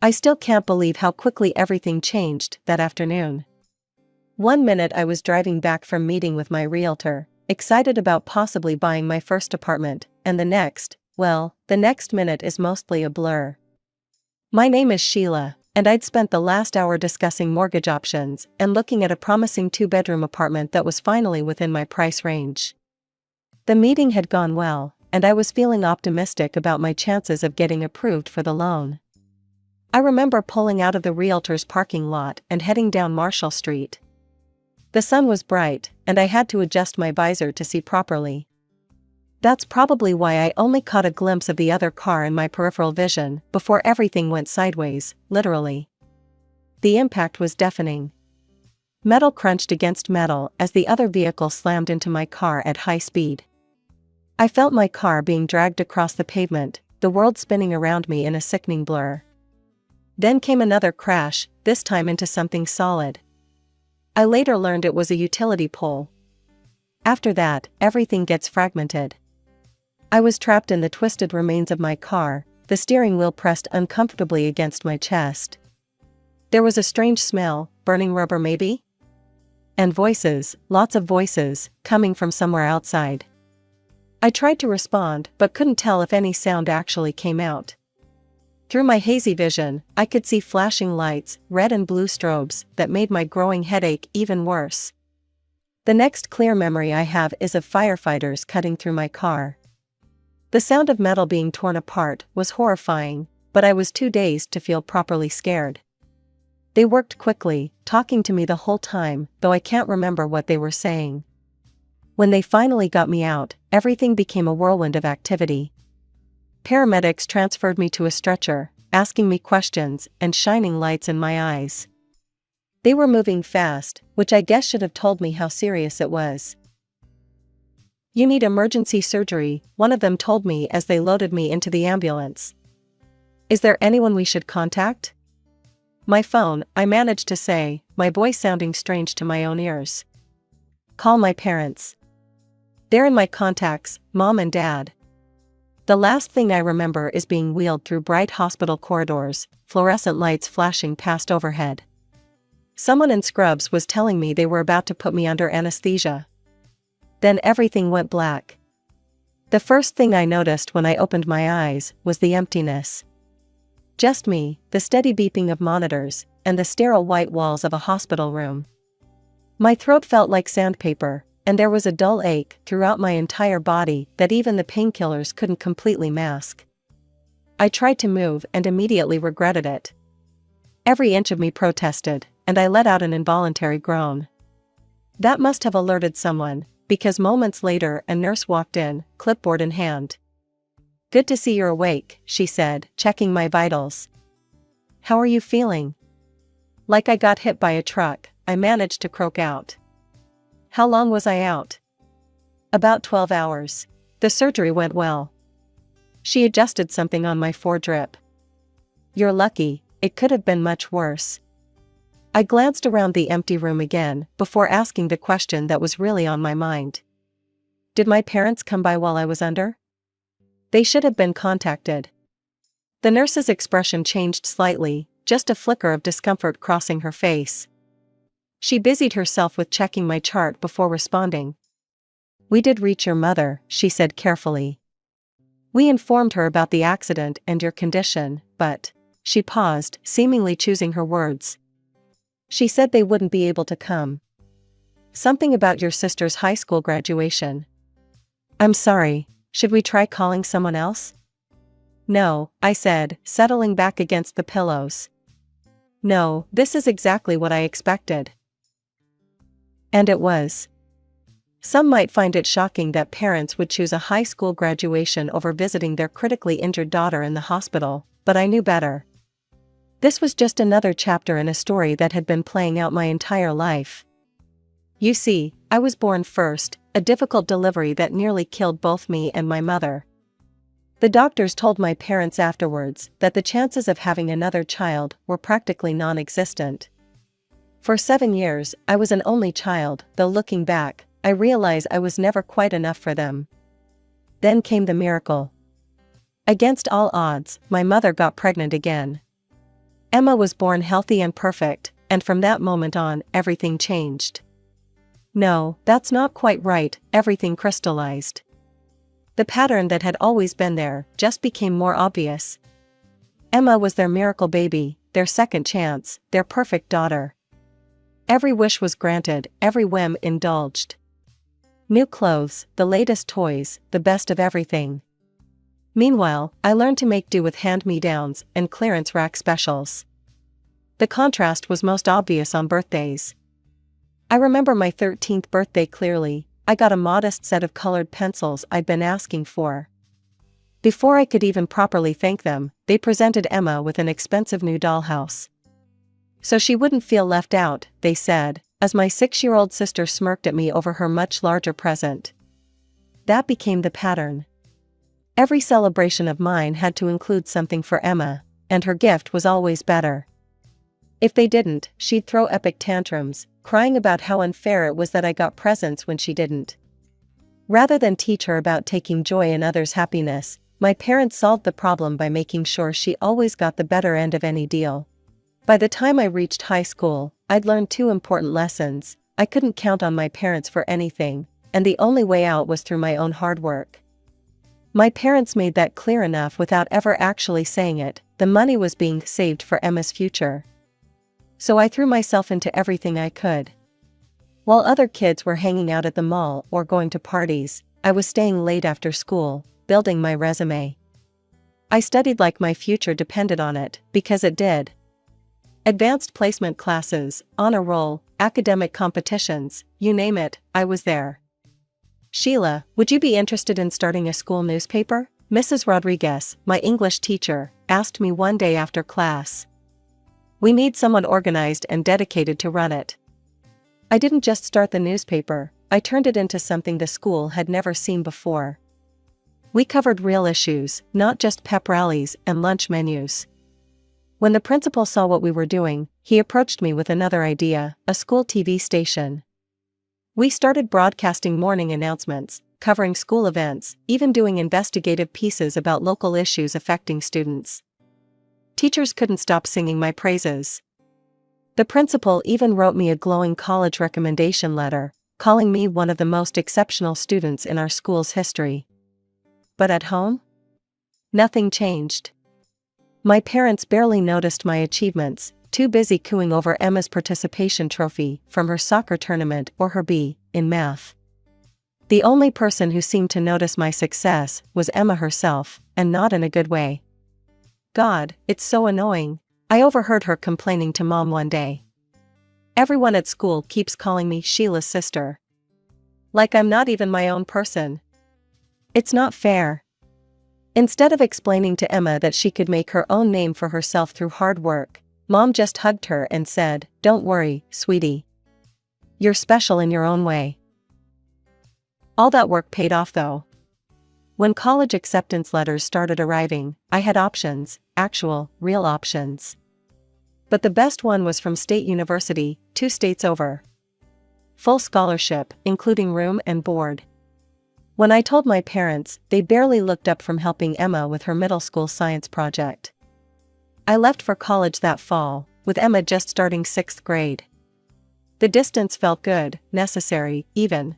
I still can't believe how quickly everything changed that afternoon. One minute I was driving back from meeting with my realtor, excited about possibly buying my first apartment, and the next minute is mostly a blur. My name is Sheila, and I'd spent the last hour discussing mortgage options and looking at a promising 2-bedroom apartment that was finally within my price range. The meeting had gone well, and I was feeling optimistic about my chances of getting approved for the loan. I remember pulling out of the realtor's parking lot and heading down Marshall Street. The sun was bright, and I had to adjust my visor to see properly. That's probably why I only caught a glimpse of the other car in my peripheral vision before everything went sideways, literally. The impact was deafening. Metal crunched against metal as the other vehicle slammed into my car at high speed. I felt my car being dragged across the pavement, the world spinning around me in a sickening blur. Then came another crash, this time into something solid. I later learned it was a utility pole. After that, everything gets fragmented. I was trapped in the twisted remains of my car, the steering wheel pressed uncomfortably against my chest. There was a strange smell, burning rubber maybe? And voices, lots of voices, coming from somewhere outside. I tried to respond but couldn't tell if any sound actually came out. Through my hazy vision, I could see flashing lights, red and blue strobes, that made my growing headache even worse. The next clear memory I have is of firefighters cutting through my car. The sound of metal being torn apart was horrifying, but I was too dazed to feel properly scared. They worked quickly, talking to me the whole time, though I can't remember what they were saying. When they finally got me out, everything became a whirlwind of activity. Paramedics transferred me to a stretcher, asking me questions and shining lights in my eyes. They were moving fast, which I guess should have told me how serious it was. "You need emergency surgery," one of them told me as they loaded me into the ambulance. "Is there anyone we should contact?" "My phone," I managed to say, my voice sounding strange to my own ears. "Call my parents. They're in my contacts, Mom and Dad." The last thing I remember is being wheeled through bright hospital corridors, fluorescent lights flashing past overhead. Someone in scrubs was telling me they were about to put me under anesthesia. Then everything went black. The first thing I noticed when I opened my eyes was the emptiness. Just me, the steady beeping of monitors, and the sterile white walls of a hospital room. My throat felt like sandpaper, and there was a dull ache throughout my entire body that even the painkillers couldn't completely mask. I tried to move and immediately regretted it. Every inch of me protested, and I let out an involuntary groan. That must have alerted someone, because moments later a nurse walked in, clipboard in hand. "Good to see you're awake," she said, checking my vitals. "How are you feeling?" Like I got hit by a truck, I managed to croak out. "How long was I out?" "About 12 hours. The surgery went well." She adjusted something on my foredrip. "You're lucky, it could have been much worse." I glanced around the empty room again, before asking the question that was really on my mind. Did my parents come by while I was under? They should have been contacted. The nurse's expression changed slightly, just a flicker of discomfort crossing her face. She busied herself with checking my chart before responding. "We did reach your mother," she said carefully. "We informed her about the accident and your condition, but..." She paused, seemingly choosing her words. "She said they wouldn't be able to come. Something about your sister's high school graduation." "I'm sorry, should we try calling someone else?" "No," I said, settling back against the pillows. "No, this is exactly what I expected." And it was. Some might find it shocking that parents would choose a high school graduation over visiting their critically injured daughter in the hospital, but I knew better. This was just another chapter in a story that had been playing out my entire life. You see, I was born first, a difficult delivery that nearly killed both me and my mother. The doctors told my parents afterwards that the chances of having another child were practically non-existent. For 7 years, I was an only child, though looking back, I realize I was never quite enough for them. Then came the miracle. Against all odds, my mother got pregnant again. Emma was born healthy and perfect, and from that moment on, everything changed. No, that's not quite right, everything crystallized. The pattern that had always been there just became more obvious. Emma was their miracle baby, their second chance, their perfect daughter. Every wish was granted, every whim indulged. New clothes, the latest toys, the best of everything. Meanwhile, I learned to make do with hand-me-downs and clearance rack specials. The contrast was most obvious on birthdays. I remember my 13th birthday clearly. I got a modest set of colored pencils I'd been asking for. Before I could even properly thank them, they presented Emma with an expensive new dollhouse. So she wouldn't feel left out, they said, as my 6-year-old sister smirked at me over her much larger present. That became the pattern. Every celebration of mine had to include something for Emma, and her gift was always better. If they didn't, she'd throw epic tantrums, crying about how unfair it was that I got presents when she didn't. Rather than teach her about taking joy in others' happiness, my parents solved the problem by making sure she always got the better end of any deal. By the time I reached high school, I'd learned 2 important lessons. I couldn't count on my parents for anything, and the only way out was through my own hard work. My parents made that clear enough without ever actually saying it. The money was being saved for Emma's future. So I threw myself into everything I could. While other kids were hanging out at the mall or going to parties, I was staying late after school, building my resume. I studied like my future depended on it, because it did. Advanced placement classes, honor roll, academic competitions, you name it, I was there. "Sheila, would you be interested in starting a school newspaper?" Mrs. Rodriguez, my English teacher, asked me one day after class. "We need someone organized and dedicated to run it." I didn't just start the newspaper, I turned it into something the school had never seen before. We covered real issues, not just pep rallies and lunch menus. When the principal saw what we were doing, he approached me with another idea, a school TV station. We started broadcasting morning announcements, covering school events, even doing investigative pieces about local issues affecting students. Teachers couldn't stop singing my praises. The principal even wrote me a glowing college recommendation letter, calling me one of the most exceptional students in our school's history. But at home? Nothing changed. My parents barely noticed my achievements, too busy cooing over Emma's participation trophy from her soccer tournament or her B in math. The only person who seemed to notice my success was Emma herself, and not in a good way. "God, it's so annoying," I overheard her complaining to Mom one day. "Everyone at school keeps calling me Sheila's sister. Like I'm not even my own person. It's not fair." Instead of explaining to Emma that she could make her own name for herself through hard work, Mom just hugged her and said, "Don't worry, sweetie. You're special in your own way." All that work paid off though. When college acceptance letters started arriving, I had options, actual, real options. But the best one was from State University, 2 states over. Full scholarship, including room and board. When I told my parents, they barely looked up from helping Emma with her middle school science project. I left for college that fall, with Emma just starting 6th grade. The distance felt good, necessary, even.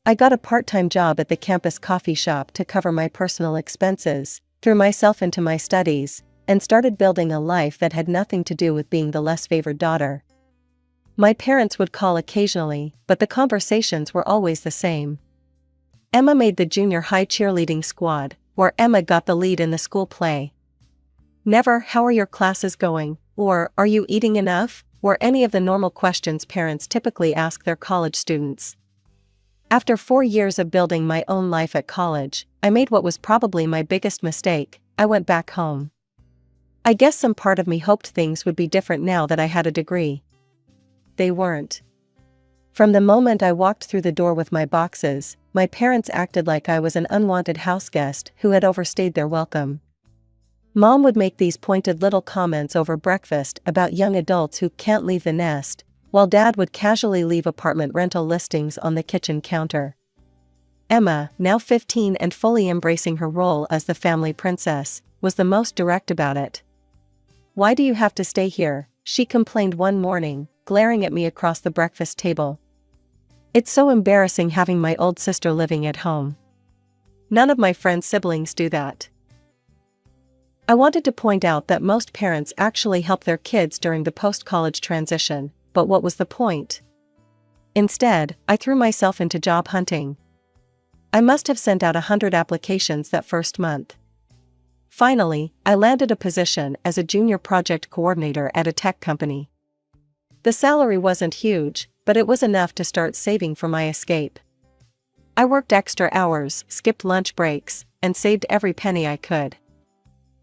I got a part-time job at the campus coffee shop to cover my personal expenses, threw myself into my studies, and started building a life that had nothing to do with being the less favored daughter. My parents would call occasionally, but the conversations were always the same. Emma made the junior high cheerleading squad, where Emma got the lead in the school play. Never, "How are your classes going?" or "Are you eating enough?" were any of the normal questions parents typically ask their college students. After 4 years of building my own life at college, I made what was probably my biggest mistake. I went back home. I guess some part of me hoped things would be different now that I had a degree. They weren't. From the moment I walked through the door with my boxes, my parents acted like I was an unwanted houseguest who had overstayed their welcome. Mom would make these pointed little comments over breakfast about young adults who can't leave the nest, while Dad would casually leave apartment rental listings on the kitchen counter. Emma, now 15 and fully embracing her role as the family princess, was the most direct about it. Why do you have to stay here?" she complained one morning, glaring at me across the breakfast table. "It's so embarrassing having my old sister living at home. None of my friends' siblings do that." I wanted to point out that most parents actually help their kids during the post-college transition, but what was the point? Instead, I threw myself into job hunting. I must have sent out 100 applications that first month. Finally, I landed a position as a junior project coordinator at a tech company. The salary wasn't huge, but it was enough to start saving for my escape. I worked extra hours, skipped lunch breaks, and saved every penny I could.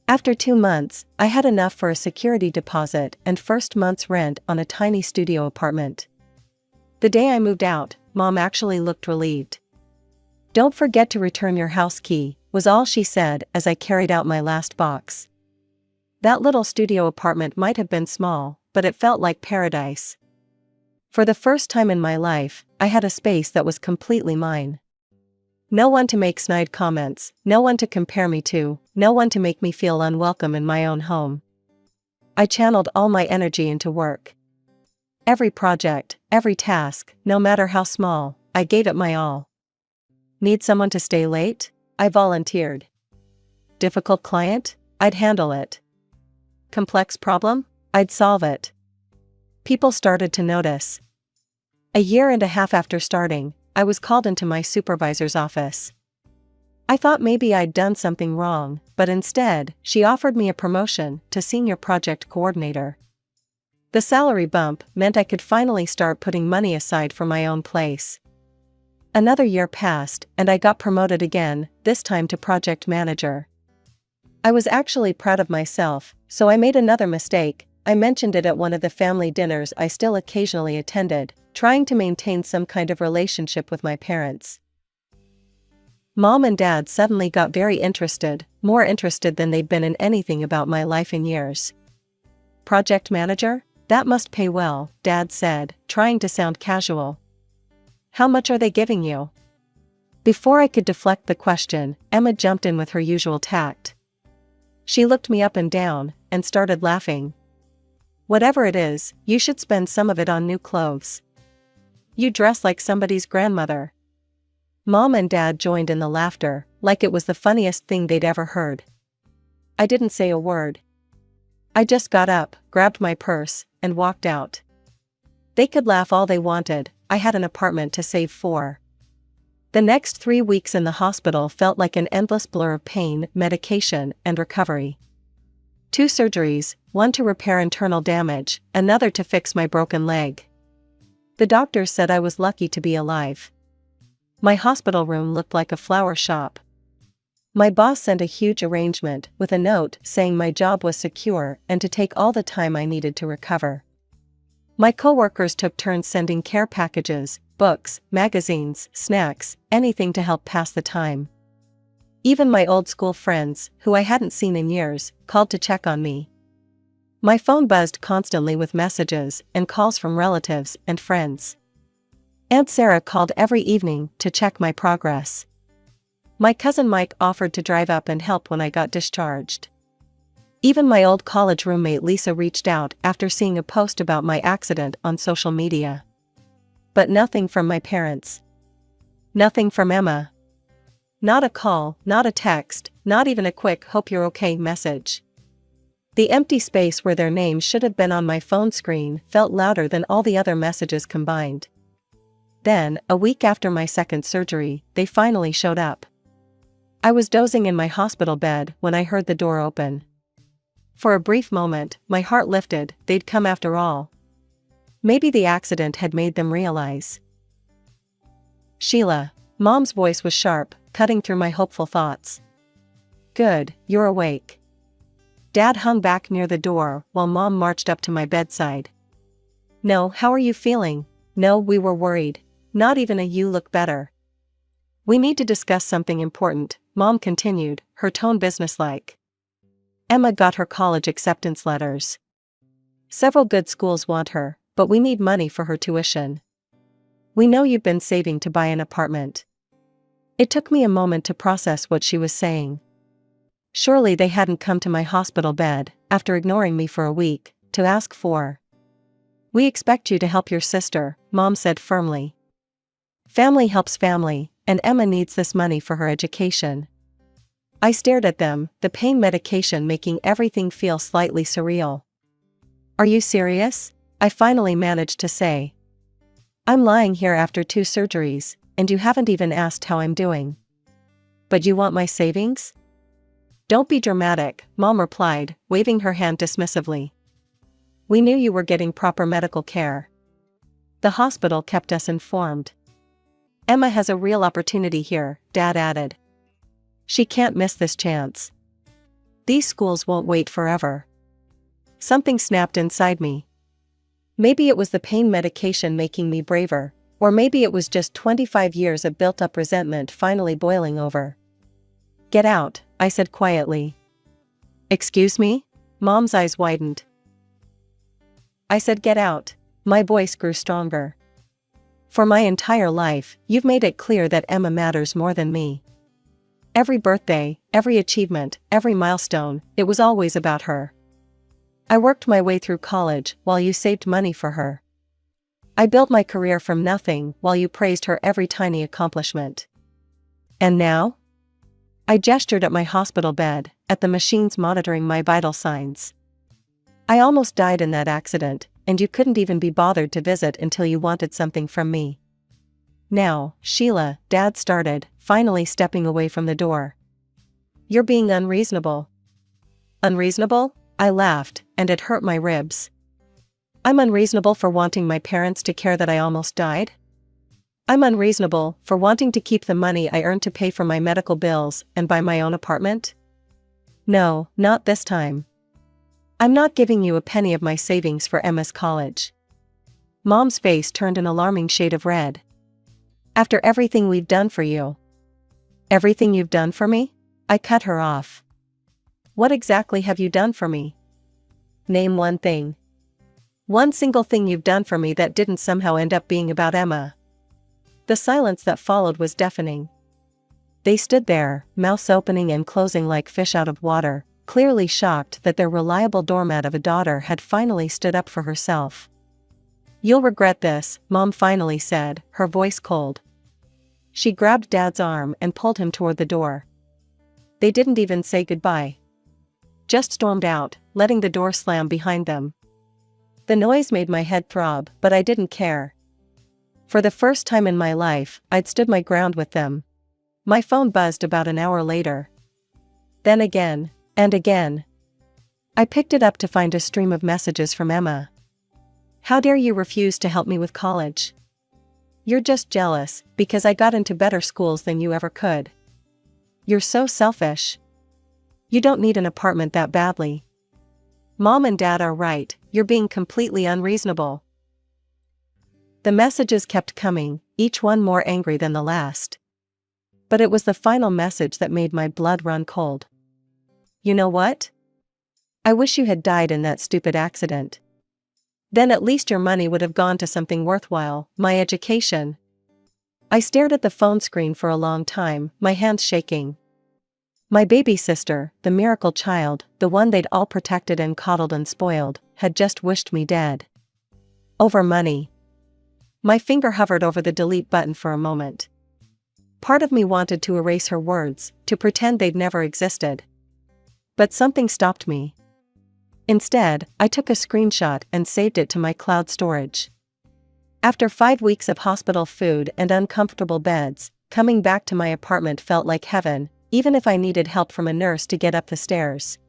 After 2 months, I had enough for a security deposit and first month's rent on a tiny studio apartment. The day I moved out, Mom actually looked relieved. "Don't forget to return your house key," was all she said as I carried out my last box. That little studio apartment might have been small, but it felt like paradise. For the first time in my life, I had a space that was completely mine. No one to make snide comments, no one to compare me to, no one to make me feel unwelcome in my own home. I channeled all my energy into work. Every project, every task, no matter how small, I gave it my all. Need someone to stay late? I volunteered. Difficult client? I'd handle it. Complex problem? I'd solve it. People started to notice. A year and a half after starting, I was called into my supervisor's office. I thought maybe I'd done something wrong, but instead, she offered me a promotion to senior project coordinator. The salary bump meant I could finally start putting money aside for my own place. Another year passed, and I got promoted again, this time to project manager. I was actually proud of myself, so I made another mistake. I mentioned it at one of the family dinners I still occasionally attended, trying to maintain some kind of relationship with my parents. Mom and Dad suddenly got very interested, more interested than they'd been in anything about my life in years. "Project manager? That must pay well," Dad said, trying to sound casual. "How much are they giving you?" Before I could deflect the question, Emma jumped in with her usual tact. She looked me up and down, and started laughing. "Whatever it is, you should spend some of it on new clothes. You dress like somebody's grandmother." Mom and Dad joined in the laughter, like it was the funniest thing they'd ever heard. I didn't say a word. I just got up, grabbed my purse, and walked out. They could laugh all they wanted, I had an apartment to save for. The next 3 weeks in the hospital felt like an endless blur of pain, medication, and recovery. 2 surgeries, one to repair internal damage, another to fix my broken leg. The doctors said I was lucky to be alive. My hospital room looked like a flower shop. My boss sent a huge arrangement with a note saying my job was secure and to take all the time I needed to recover. My coworkers took turns sending care packages, books, magazines, snacks, anything to help pass the time. Even my old school friends, who I hadn't seen in years, called to check on me. My phone buzzed constantly with messages and calls from relatives and friends. Aunt Sarah called every evening to check my progress. My cousin Mike offered to drive up and help when I got discharged. Even my old college roommate Lisa reached out after seeing a post about my accident on social media. But nothing from my parents. Nothing from Emma. Not a call, not a text, not even a quick "hope you're okay" message. The empty space where their names should have been on my phone screen felt louder than all the other messages combined. Then, a week after my second surgery, they finally showed up. I was dozing in my hospital bed when I heard the door open. For a brief moment, my heart lifted, they'd come after all. Maybe the accident had made them realize. "Sheila." Mom's voice was sharp, cutting through my hopeful thoughts. "Good, you're awake." Dad hung back near the door while Mom marched up to my bedside. "No, how are you feeling?" "No, we were worried." "Not even a "you look better." "We need to discuss something important," Mom continued, her tone businesslike. "Emma got her college acceptance letters. Several good schools want her, but we need money for her tuition. We know you've been saving to buy an apartment." It took me a moment to process what she was saying. Surely they hadn't come to my hospital bed, after ignoring me for a week, to ask for. "We expect you to help your sister," Mom said firmly. "Family helps family, and Emma needs this money for her education." I stared at them, the pain medication making everything feel slightly surreal. "Are you serious?" I finally managed to say. "I'm lying here after 2 surgeries, and you haven't even asked how I'm doing." "But you want my savings?" "Don't be dramatic," Mom replied, waving her hand dismissively. "We knew you were getting proper medical care. The hospital kept us informed." "Emma has a real opportunity here," Dad added. "She can't miss this chance. These schools won't wait forever." Something snapped inside me. Maybe it was the pain medication making me braver, or maybe it was just 25 years of built-up resentment finally boiling over. "Get out," I said quietly. "Excuse me?" Mom's eyes widened. I said get out. My voice grew stronger. "For my entire life, you've made it clear that Emma matters more than me. Every birthday, every achievement, every milestone, it was always about her. I worked my way through college while you saved money for her. I built my career from nothing while you praised her every tiny accomplishment. And now?" I gestured at my hospital bed, at the machines monitoring my vital signs. "I almost died in that accident, and you couldn't even be bothered to visit until you wanted something from me." "Now, Sheila," Dad started, finally stepping away from the door. "You're being unreasonable." "Unreasonable?" I laughed, and it hurt my ribs. "I'm unreasonable for wanting my parents to care that I almost died? I'm unreasonable for wanting to keep the money I earned to pay for my medical bills and buy my own apartment? No, not this time. I'm not giving you a penny of my savings for Emma's college." Mom's face turned an alarming shade of red. "After everything we've done for you." "Everything you've done for me?" I cut her off. "What exactly have you done for me? Name one thing. One single thing you've done for me that didn't somehow end up being about Emma." The silence that followed was deafening. They stood there, mouths opening and closing like fish out of water, clearly shocked that their reliable doormat of a daughter had finally stood up for herself. "You'll regret this," Mom finally said, her voice cold. She grabbed Dad's arm and pulled him toward the door. They didn't even say goodbye. Just stormed out, letting the door slam behind them. The noise made my head throb, but I didn't care. For the first time in my life, I'd stood my ground with them. My phone buzzed about an hour later. Then again, and again. I picked it up to find a stream of messages from Emma. "How dare you refuse to help me with college? You're just jealous, because I got into better schools than you ever could. You're so selfish. You don't need an apartment that badly. Mom and Dad are right, you're being completely unreasonable." The messages kept coming, each one more angry than the last. But it was the final message that made my blood run cold. "You know what? I wish you had died in that stupid accident. Then at least your money would have gone to something worthwhile, my education." I stared at the phone screen for a long time, my hands shaking. My baby sister, the miracle child, the one they'd all protected and coddled and spoiled, had just wished me dead. Over money. My finger hovered over the delete button for a moment. Part of me wanted to erase her words, to pretend they'd never existed. But something stopped me. Instead, I took a screenshot and saved it to my cloud storage. After 5 weeks of hospital food and uncomfortable beds, coming back to my apartment felt like heaven, even if I needed help from a nurse to get up the stairs.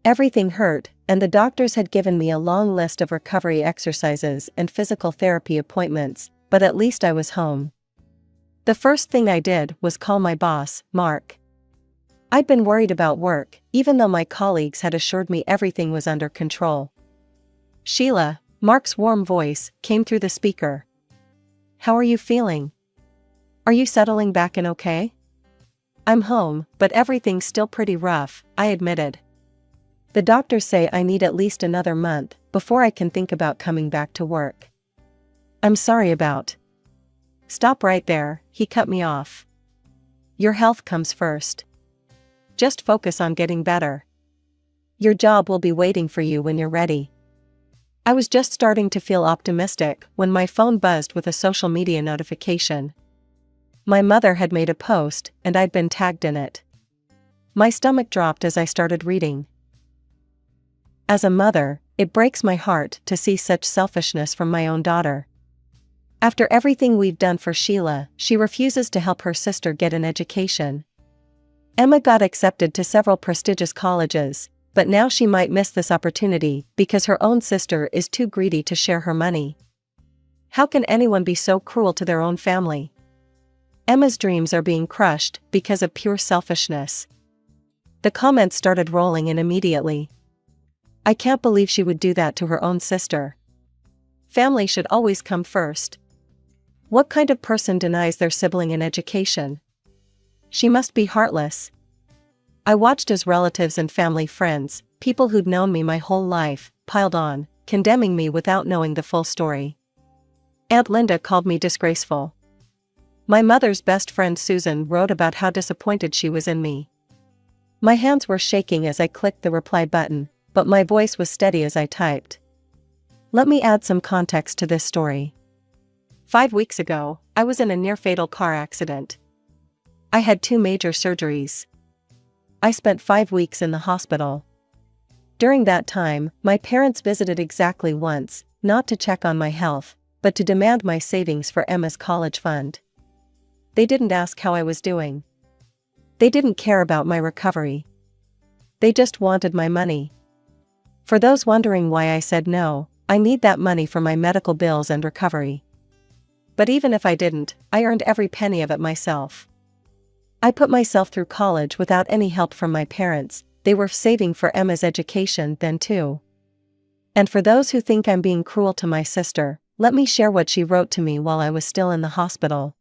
Everything hurt, and the doctors had given me a long list of recovery exercises and physical therapy appointments, but at least I was home. The first thing I did was call my boss, Mark. I'd been worried about work, even though my colleagues had assured me everything was under control. "Sheila," Mark's warm voice came through the speaker. "How are you feeling? Are you settling back in okay?" "I'm home, but everything's still pretty rough," I admitted. "The doctors say I need at least another month before I can think about coming back to work." "I'm sorry about." "Stop right there," he cut me off. "Your health comes first. Just focus on getting better. Your job will be waiting for you when you're ready. I was just starting to feel optimistic when my phone buzzed with a social media notification. My mother had made a post, and I'd been tagged in it. My stomach dropped as I started reading. As a mother, it breaks my heart to see such selfishness from my own daughter. After everything we've done for Sheila, she refuses to help her sister get an education. Emma got accepted to several prestigious colleges, but now she might miss this opportunity because her own sister is too greedy to share her money. How can anyone be so cruel to their own family? Emma's dreams are being crushed because of pure selfishness. The comments started rolling in immediately. I can't believe she would do that to her own sister. Family should always come first. What kind of person denies their sibling an education? She must be heartless. I watched as relatives and family friends, people who'd known me my whole life, piled on, condemning me without knowing the full story. Aunt Linda called me disgraceful. My mother's best friend Susan wrote about how disappointed she was in me. My hands were shaking as I clicked the reply button, but my voice was steady as I typed. Let me add some context to this story. 5 weeks ago, I was in a near-fatal car accident. I had 2 major surgeries. I spent 5 weeks in the hospital. During that time, my parents visited exactly once, not to check on my health, but to demand my savings for Emma's college fund. They didn't ask how I was doing. They didn't care about my recovery. They just wanted my money. For those wondering why I said no, I need that money for my medical bills and recovery. But even if I didn't, I earned every penny of it myself. I put myself through college without any help from my parents. They were saving for Emma's education then too. And for those who think I'm being cruel to my sister, let me share what she wrote to me while I was still in the hospital.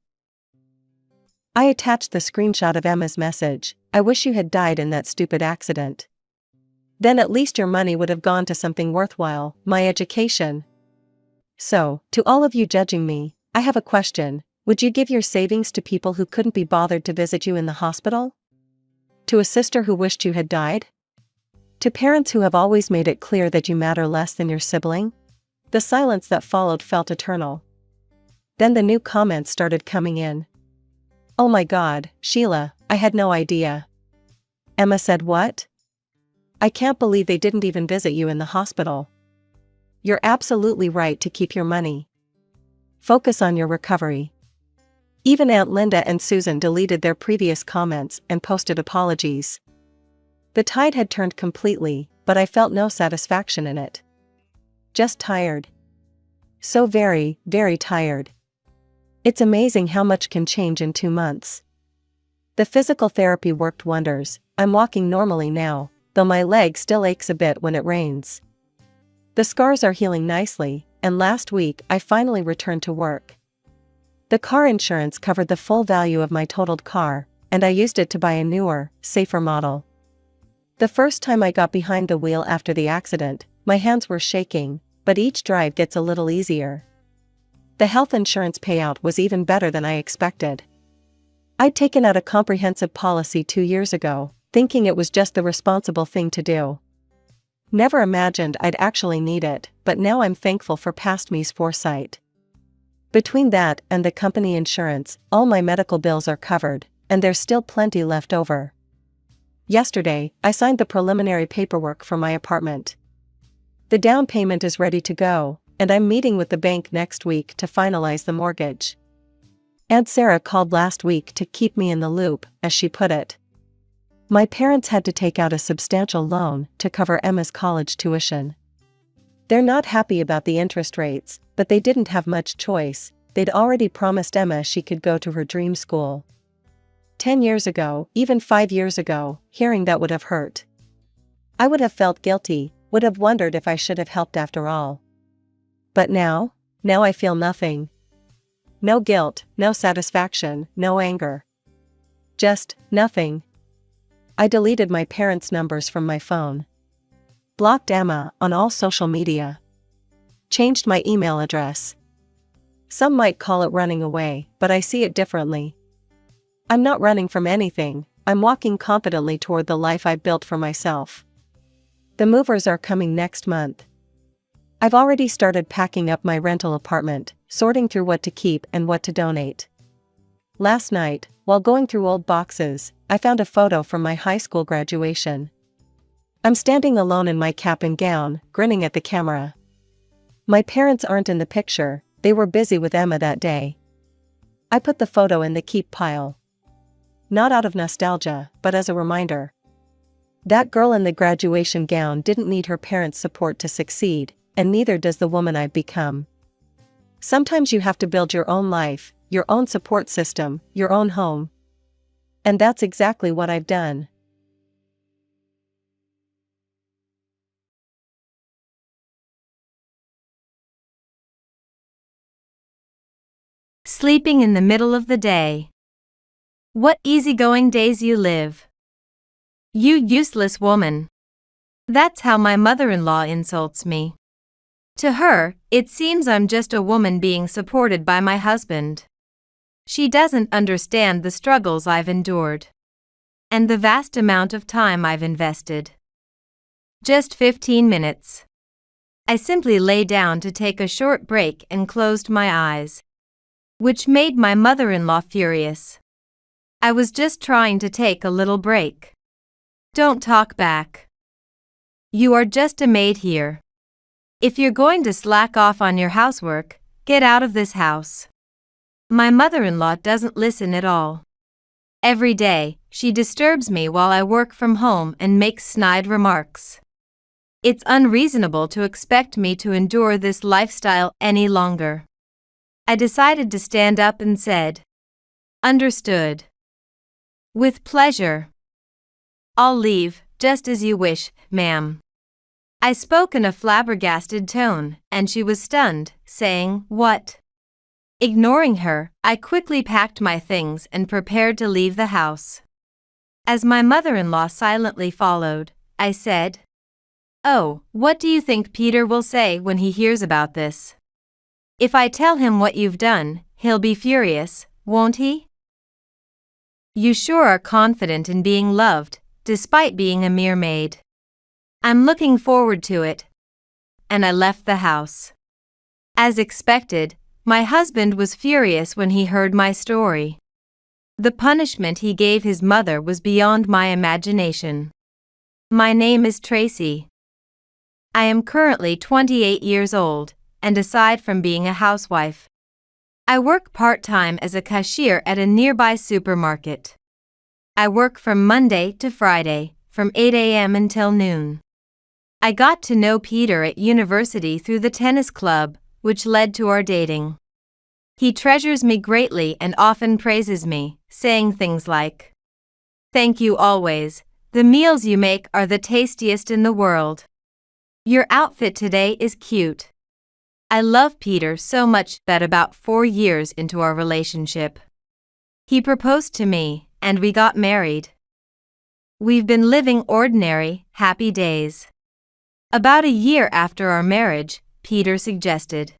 I attached the screenshot of Emma's message. I wish you had died in that stupid accident. Then at least your money would have gone to something worthwhile, my education. So, to all of you judging me, I have a question. Would you give your savings to people who couldn't be bothered to visit you in the hospital? To a sister who wished you had died? To parents who have always made it clear that you matter less than your sibling? The silence that followed felt eternal. Then the new comments started coming in. Oh my God, Sheila, I had no idea. Emma said what? I can't believe they didn't even visit you in the hospital. You're absolutely right to keep your money. Focus on your recovery. Even Aunt Linda and Susan deleted their previous comments and posted apologies. The tide had turned completely, but I felt no satisfaction in it. Just tired. So very, very tired. It's amazing how much can change in 2 months. The physical therapy worked wonders. I'm walking normally now, though my leg still aches a bit when it rains. The scars are healing nicely, and last week I finally returned to work. The car insurance covered the full value of my totaled car, and I used it to buy a newer, safer model. The first time I got behind the wheel after the accident, my hands were shaking, but each drive gets a little easier. The health insurance payout was even better than I expected. I'd taken out a comprehensive policy 2 years ago, thinking it was just the responsible thing to do. Never imagined I'd actually need it, but now I'm thankful for past me's foresight. Between that and the company insurance, all my medical bills are covered, and there's still plenty left over. Yesterday, I signed the preliminary paperwork for my apartment. The down payment is ready to go, and I'm meeting with the bank next week to finalize the mortgage. Aunt Sarah called last week to keep me in the loop, as she put it. My parents had to take out a substantial loan to cover Emma's college tuition. They're not happy about the interest rates, but they didn't have much choice. They'd already promised Emma she could go to her dream school. 10 years ago, even 5 years ago, hearing that would have hurt. I would have felt guilty, would have wondered if I should have helped after all. But now I feel nothing. No guilt, no satisfaction, no anger. Just nothing. I deleted my parents' numbers from my phone. Blocked Emma on all social media. Changed my email address. Some might call it running away, but I see it differently. I'm not running from anything, I'm walking confidently toward the life I built for myself. The movers are coming next month. I've already started packing up my rental apartment, sorting through what to keep and what to donate. Last night, while going through old boxes, I found a photo from my high school graduation. I'm standing alone in my cap and gown, grinning at the camera. My parents aren't in the picture, they were busy with Emma that day. I put the photo in the keep pile. Not out of nostalgia, but as a reminder. That girl in the graduation gown didn't need her parents' support to succeed, and neither does the woman I've become. Sometimes you have to build your own life, your own support system, your own home. And that's exactly what I've done. Sleeping in the middle of the day. What easygoing days you live. You useless woman. That's how my mother-in-law insults me. To her, it seems I'm just a woman being supported by my husband. She doesn't understand the struggles I've endured. And the vast amount of time I've invested. Just 15 minutes. I simply lay down to take a short break and closed my eyes. Which made my mother-in-law furious. I was just trying to take a little break. Don't talk back. You are just a maid here. If you're going to slack off on your housework, get out of this house. My mother-in-law doesn't listen at all. Every day, she disturbs me while I work from home and makes snide remarks. It's unreasonable to expect me to endure this lifestyle any longer. I decided to stand up and said, "Understood. With pleasure. I'll leave, just as you wish, ma'am." I spoke in a flabbergasted tone, and she was stunned, saying, "What?" Ignoring her, I quickly packed my things and prepared to leave the house. As my mother-in-law silently followed, I said, "Oh, what do you think Peter will say when he hears about this? If I tell him what you've done, he'll be furious, won't he?" You sure are confident in being loved, despite being a mere maid. I'm looking forward to it. And I left the house. As expected, my husband was furious when he heard my story. The punishment he gave his mother was beyond my imagination. My name is Tracy. I am currently 28 years old, and aside from being a housewife, I work part-time as a cashier at a nearby supermarket. I work from Monday to Friday, from 8 a.m. until noon. I got to know Peter at university through the tennis club, which led to our dating. He treasures me greatly and often praises me, saying things like, "Thank you always. The meals you make are the tastiest in the world. Your outfit today is cute." I love Peter so much that about 4 years into our relationship, he proposed to me, and we got married. We've been living ordinary, happy days. About a year after our marriage, Peter suggested,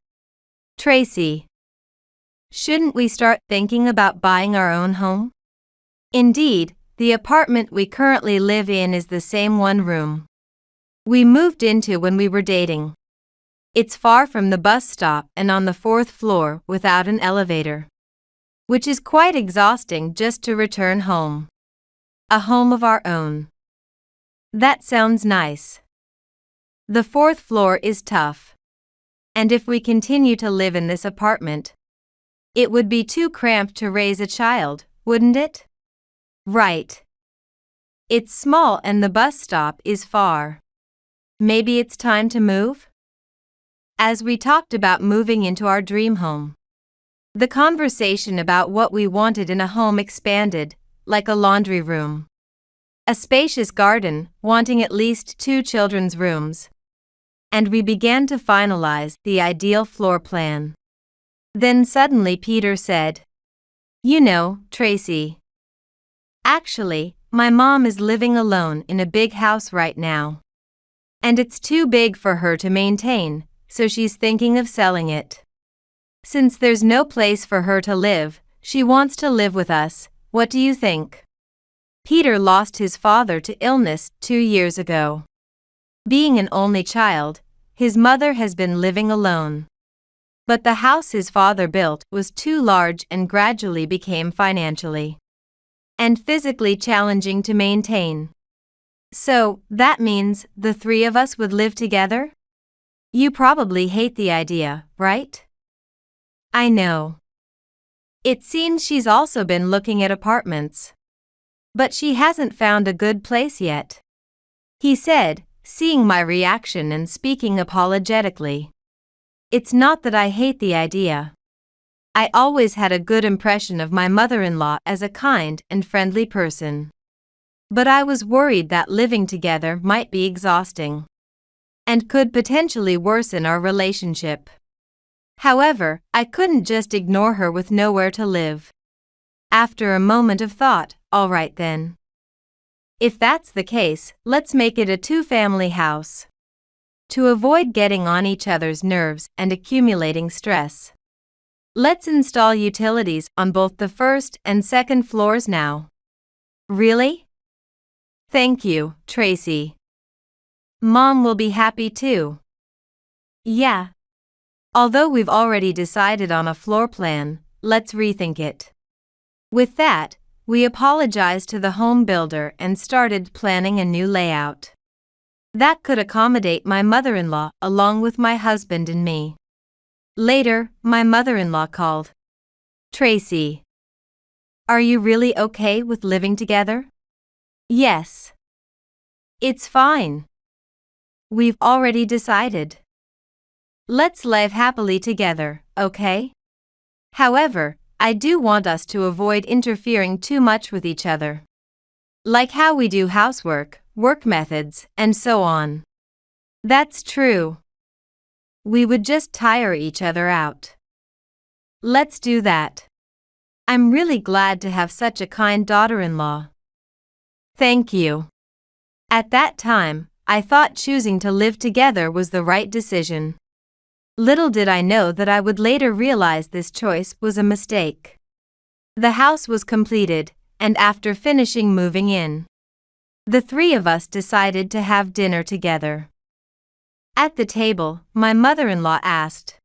"Tracy, shouldn't we start thinking about buying our own home?" Indeed, the apartment we currently live in is the same one room we moved into when we were dating. It's far from the bus stop and on the 4th floor without an elevator, which is quite exhausting just to return home. A home of our own. That sounds nice. The 4th floor is tough. And if we continue to live in this apartment, it would be too cramped to raise a child, wouldn't it? Right. It's small and the bus stop is far. Maybe it's time to move? As we talked about moving into our dream home, the conversation about what we wanted in a home expanded, like a laundry room. A spacious garden, wanting at least 2 children's rooms. And we began to finalize the ideal floor plan. Then suddenly Peter said, "You know, Tracy, actually, my mom is living alone in a big house right now. And it's too big for her to maintain, so she's thinking of selling it. Since there's no place for her to live, she wants to live with us. What do you think?" Peter lost his father to illness 2 years ago. Being an only child, his mother has been living alone. But the house his father built was too large and gradually became financially and physically challenging to maintain. So, that means the three of us would live together? You probably hate the idea, right? I know. It seems she's also been looking at apartments. But she hasn't found a good place yet, he said, seeing my reaction and speaking apologetically. It's not that I hate the idea. I always had a good impression of my mother-in-law as a kind and friendly person. But I was worried that living together might be exhausting and could potentially worsen our relationship. However, I couldn't just ignore her with nowhere to live. After a moment of thought, all right then. If that's the case, let's make it a two-family house. To avoid getting on each other's nerves and accumulating stress. Let's install utilities on both the first and second floors now. Really? Thank you, Tracy. Mom will be happy too. Yeah. Although we've already decided on a floor plan, let's rethink it. With that, we apologized to the home builder and started planning a new layout that could accommodate my mother-in-law along with my husband and me. Later, my mother-in-law called. Tracy. Are you really okay with living together? Yes. It's fine. We've already decided. Let's live happily together, okay? However, I do want us to avoid interfering too much with each other. Like how we do housework, work methods, and so on. That's true. We would just tire each other out. Let's do that. I'm really glad to have such a kind daughter-in-law. Thank you. At that time, I thought choosing to live together was the right decision. Little did I know that I would later realize this choice was a mistake. The house was completed, and after finishing moving in, the three of us decided to have dinner together. At the table, my mother-in-law asked,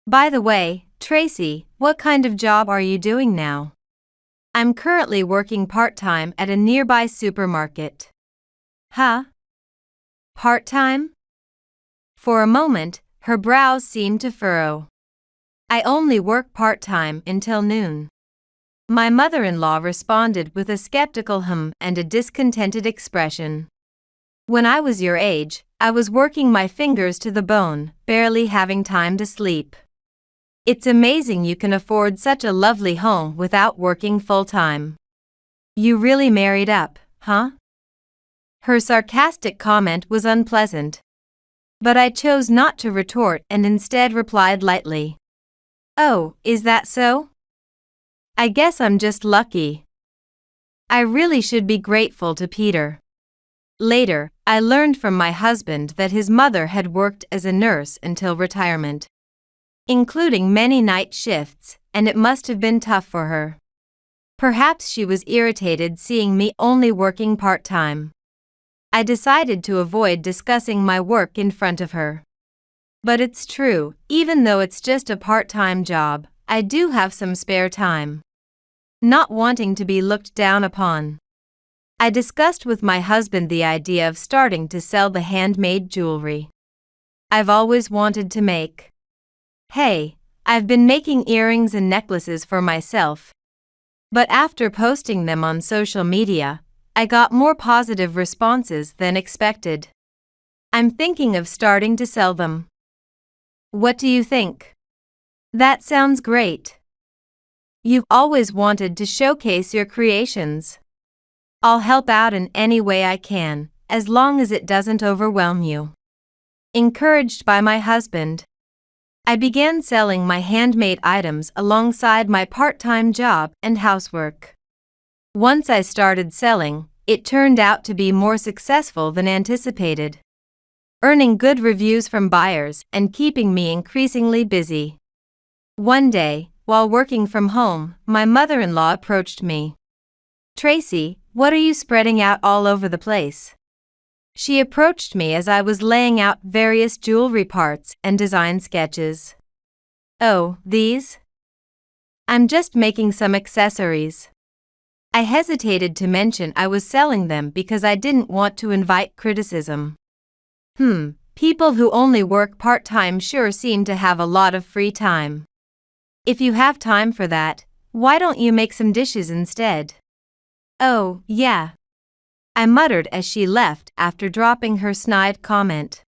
"By the way, Tracy, what kind of job are you doing now?" "I'm currently working part-time at a nearby supermarket." Huh? Part-time? For a moment, her brows seemed to furrow. "I only work part-time until noon." My mother-in-law responded with a skeptical and a discontented expression. "When I was your age, I was working my fingers to the bone, barely having time to sleep. It's amazing you can afford such a lovely home without working full-time. You really married up, huh?" Her sarcastic comment was unpleasant. But I chose not to retort and instead replied lightly. "Oh, is that so? I guess I'm just lucky." I really should be grateful to Peter. Later, I learned from my husband that his mother had worked as a nurse until retirement, including many night shifts, and it must have been tough for her. Perhaps she was irritated seeing me only working part-time. I decided to avoid discussing my work in front of her. But it's true, even though it's just a part-time job, I do have some spare time. Not wanting to be looked down upon, I discussed with my husband the idea of starting to sell the handmade jewelry I've always wanted to make. Hey, I've been making earrings and necklaces for myself. But after posting them on social media, I got more positive responses than expected. I'm thinking of starting to sell them. What do you think? That sounds great. You've always wanted to showcase your creations. I'll help out in any way I can, as long as it doesn't overwhelm you. Encouraged by my husband, I began selling my handmade items alongside my part-time job and housework. Once I started selling, it turned out to be more successful than anticipated, earning good reviews from buyers and keeping me increasingly busy. One day, while working from home, my mother-in-law approached me. "Tracy, what are you spreading out all over the place?" She approached me as I was laying out various jewelry parts and design sketches. "Oh, these? I'm just making some accessories." I hesitated to mention I was selling them because I didn't want to invite criticism. People who only work part-time sure seem to have a lot of free time. If you have time for that, why don't you make some dishes instead? "Oh, yeah," I muttered as she left after dropping her snide comment.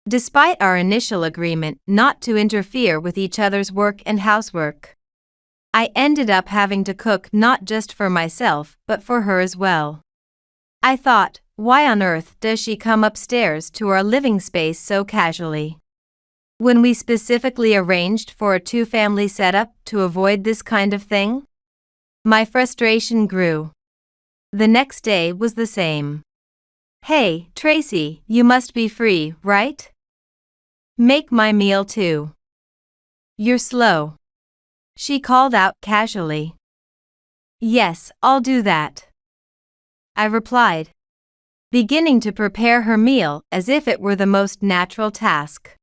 Despite our initial agreement not to interfere with each other's work and housework, I ended up having to cook not just for myself but for her as well. I thought, why on earth does she come upstairs to our living space so casually, when we specifically arranged for a two-family setup to avoid this kind of thing? My frustration grew. The next day was the same. "Hey, Tracy, you must be free, right? Make my meal too. You're slow," she called out casually. "Yes, I'll do that," I replied, beginning to prepare her meal as if it were the most natural task.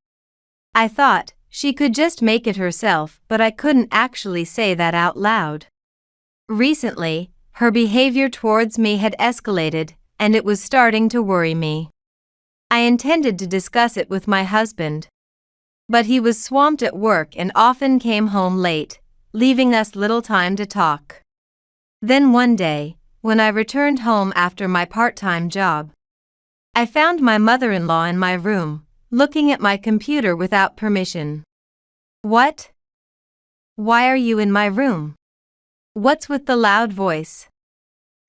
I thought she could just make it herself, but I couldn't actually say that out loud. Recently, her behavior towards me had escalated, and it was starting to worry me. I intended to discuss it with my husband, but he was swamped at work and often came home late, leaving us little time to talk. Then one day, when I returned home after my part-time job, I found my mother-in-law in my room, looking at my computer without permission. "What? Why are you in my room? What's with the loud voice?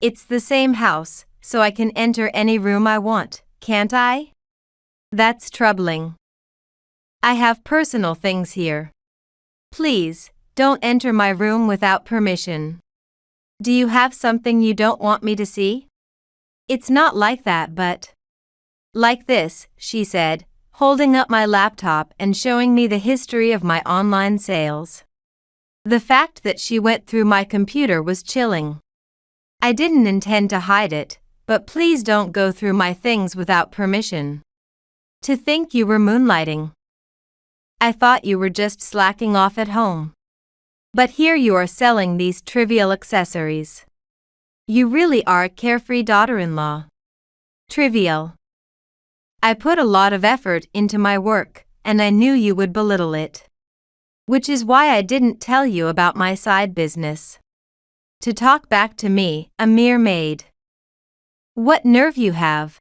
It's the same house, so I can enter any room I want, can't I? That's troubling. I have personal things here. Please, don't enter my room without permission. Do you have something you don't want me to see?" "It's not like that, but..." "Like this," she said, holding up my laptop and showing me the history of my online sales. The fact that she went through my computer was chilling. I didn't intend to hide it, but please don't go through my things without permission. To think you were moonlighting. I thought you were just slacking off at home. But here you are selling these trivial accessories. You really are a carefree daughter-in-law." Trivial. I put a lot of effort into my work, and I knew you would belittle it. Which is why I didn't tell you about my side business. To talk back to me, a mere maid. What nerve you have.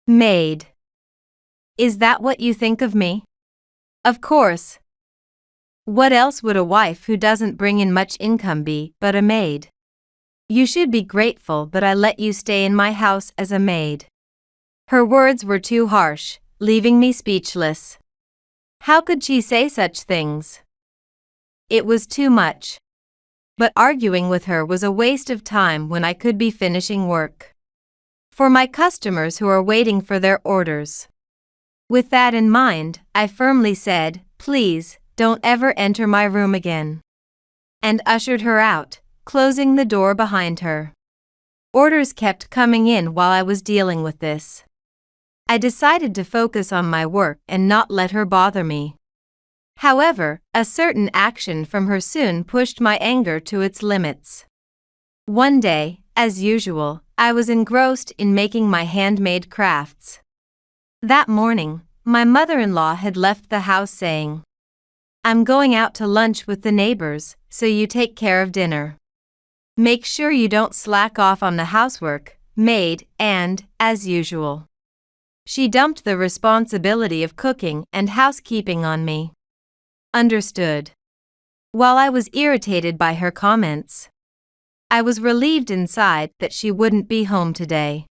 Maid. Is that what you think of me? Of course. What else would a wife who doesn't bring in much income be but a maid? You should be grateful that I let you stay in my house as a maid. Her words were too harsh, leaving me speechless. How could she say such things? It was too much. But arguing with her was a waste of time when I could be finishing work for my customers who are waiting for their orders. With that in mind, I firmly said, "Please, don't ever enter my room again," and ushered her out, closing the door behind her. Orders kept coming in while I was dealing with this. I decided to focus on my work and not let her bother me. However, a certain action from her soon pushed my anger to its limits. One day, as usual, I was engrossed in making my handmade crafts. That morning, my mother-in-law had left the house saying, "I'm going out to lunch with the neighbors, so you take care of dinner. Make sure you don't slack off on the housework, maid," and, as usual, she dumped the responsibility of cooking and housekeeping on me. Understood. While I was irritated by her comments, I was relieved inside that she wouldn't be home today.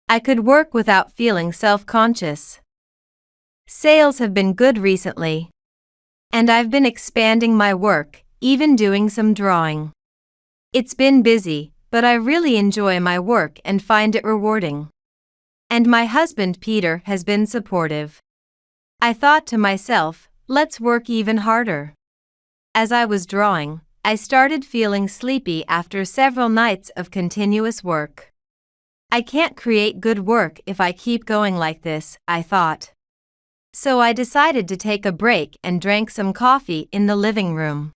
I could work without feeling self-conscious. Sales have been good recently, and I've been expanding my work, even doing some drawing. It's been busy, but I really enjoy my work and find it rewarding. And my husband Peter has been supportive. I thought to myself, let's work even harder. As I was drawing, I started feeling sleepy after several nights of continuous work. I can't create good work if I keep going like this, I thought. So I decided to take a break and drank some coffee in the living room.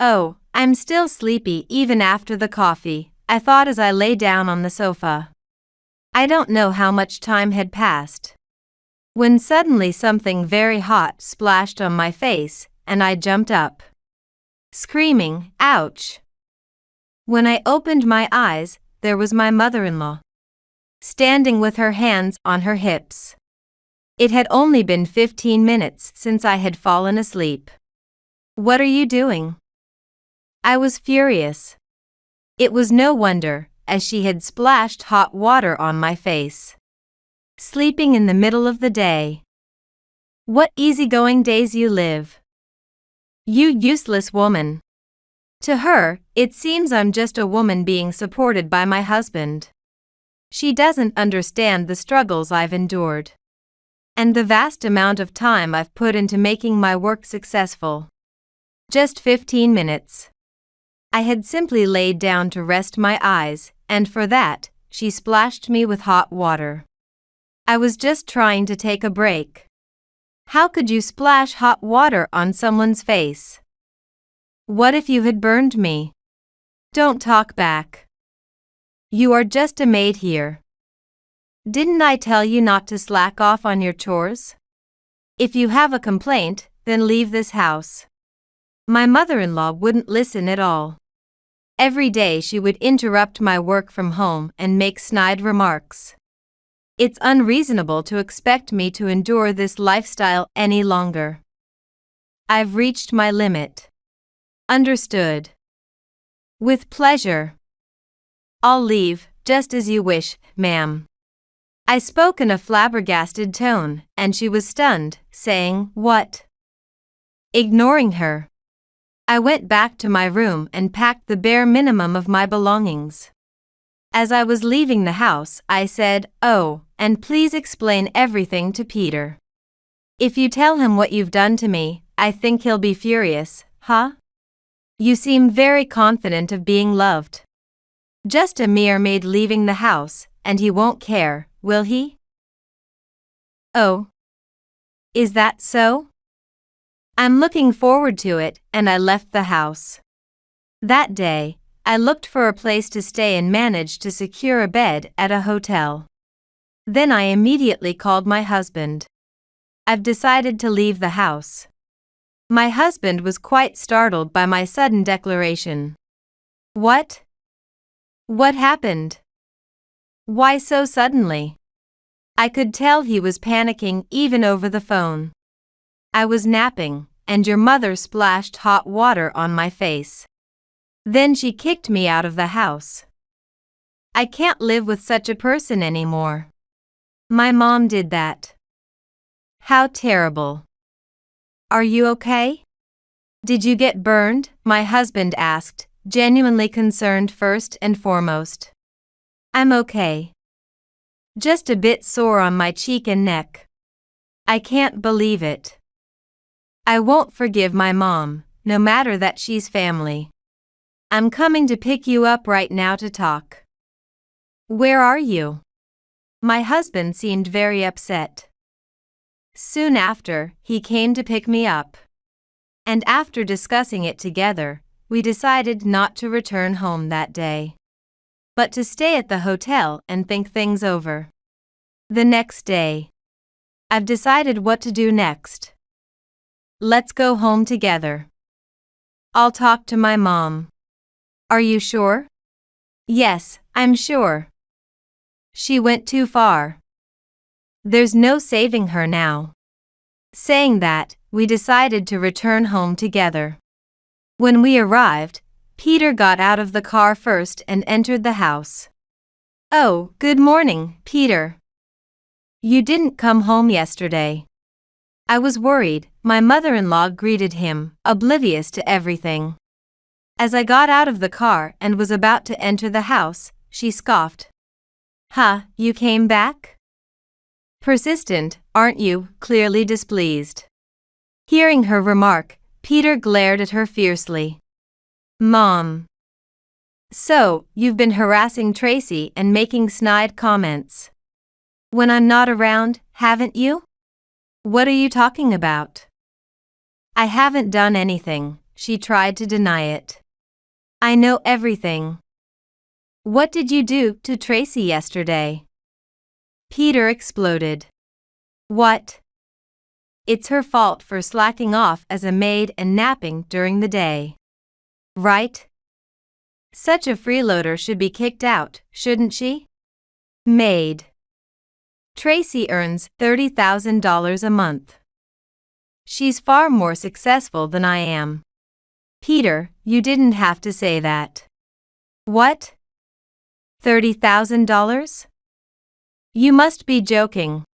Oh, I'm still sleepy even after the coffee, I thought as I lay down on the sofa. I don't know how much time had passed, when suddenly something very hot splashed on my face, and I jumped up, screaming, "Ouch!" When I opened my eyes, there was my mother-in-law, standing with her hands on her hips. It had only been 15 minutes since I had fallen asleep. "What are you doing?" I was furious. It was no wonder, as she had splashed hot water on my face. Sleeping in the middle of the day. What easygoing days you live. You useless woman. To her, it seems I'm just a woman being supported by my husband. She doesn't understand the struggles I've endured, and the vast amount of time I've put into making my work successful. Just 15 minutes. I had simply laid down to rest my eyes, and for that, she splashed me with hot water. I was just trying to take a break. How could you splash hot water on someone's face? What if you had burned me? Don't talk back. You are just a maid here. Didn't I tell you not to slack off on your chores? If you have a complaint, then leave this house. My mother-in-law wouldn't listen at all. Every day she would interrupt my work from home and make snide remarks. It's unreasonable to expect me to endure this lifestyle any longer. I've reached my limit. Understood. With pleasure. I'll leave, just as you wish, ma'am. I spoke in a flabbergasted tone, and she was stunned, saying, "What?" Ignoring her, I went back to my room and packed the bare minimum of my belongings. As I was leaving the house, I said, "Oh, and please explain everything to Peter. If you tell him what you've done to me, I think he'll be furious, huh? You seem very confident of being loved. Just a mere maid leaving the house, and he won't care, will he?" "Oh, is that so? I'm looking forward to it," and I left the house. That day, I looked for a place to stay and managed to secure a bed at a hotel. Then I immediately called my husband. "I've decided to leave the house." My husband was quite startled by my sudden declaration. "What? What happened? Why so suddenly?" I could tell he was panicking even over the phone. "I was napping, and your mother splashed hot water on my face. Then she kicked me out of the house. I can't live with such a person anymore. My mom did that." "How terrible. Are you okay? Did you get burned?" my husband asked, genuinely concerned first and foremost. "I'm okay. Just a bit sore on my cheek and neck. I can't believe it. I won't forgive my mom, no matter that she's family. I'm coming to pick you up right now to talk." "Where are you?" My husband seemed very upset. Soon after, he came to pick me up. And after discussing it together, we decided not to return home that day, but to stay at the hotel and think things over. The next day, I've decided what to do next. Let's go home together. I'll talk to my mom. Are you sure? Yes, I'm sure. She went too far. There's no saving her now. Saying that, we decided to return home together. When we arrived, Peter got out of the car first and entered the house. "Oh, good morning, Peter. You didn't come home yesterday." I was worried. My mother-in-law greeted him, oblivious to everything. As I got out of the car and was about to enter the house, she scoffed. "Huh, you came back? Persistent, aren't you?" clearly displeased. Hearing her remark, Peter glared at her fiercely. Mom. So, you've been harassing Tracy and making snide comments when I'm not around, haven't you? What are you talking about? I haven't done anything, she tried to deny it. I know everything. What did you do to Tracy yesterday? Peter exploded. What? It's her fault for slacking off as a maid and napping during the day. Right? Such a freeloader should be kicked out, shouldn't she? Maid. Tracy earns $30,000 a month. She's far more successful than I am. Peter, you didn't have to say that. What? $30,000? You must be joking.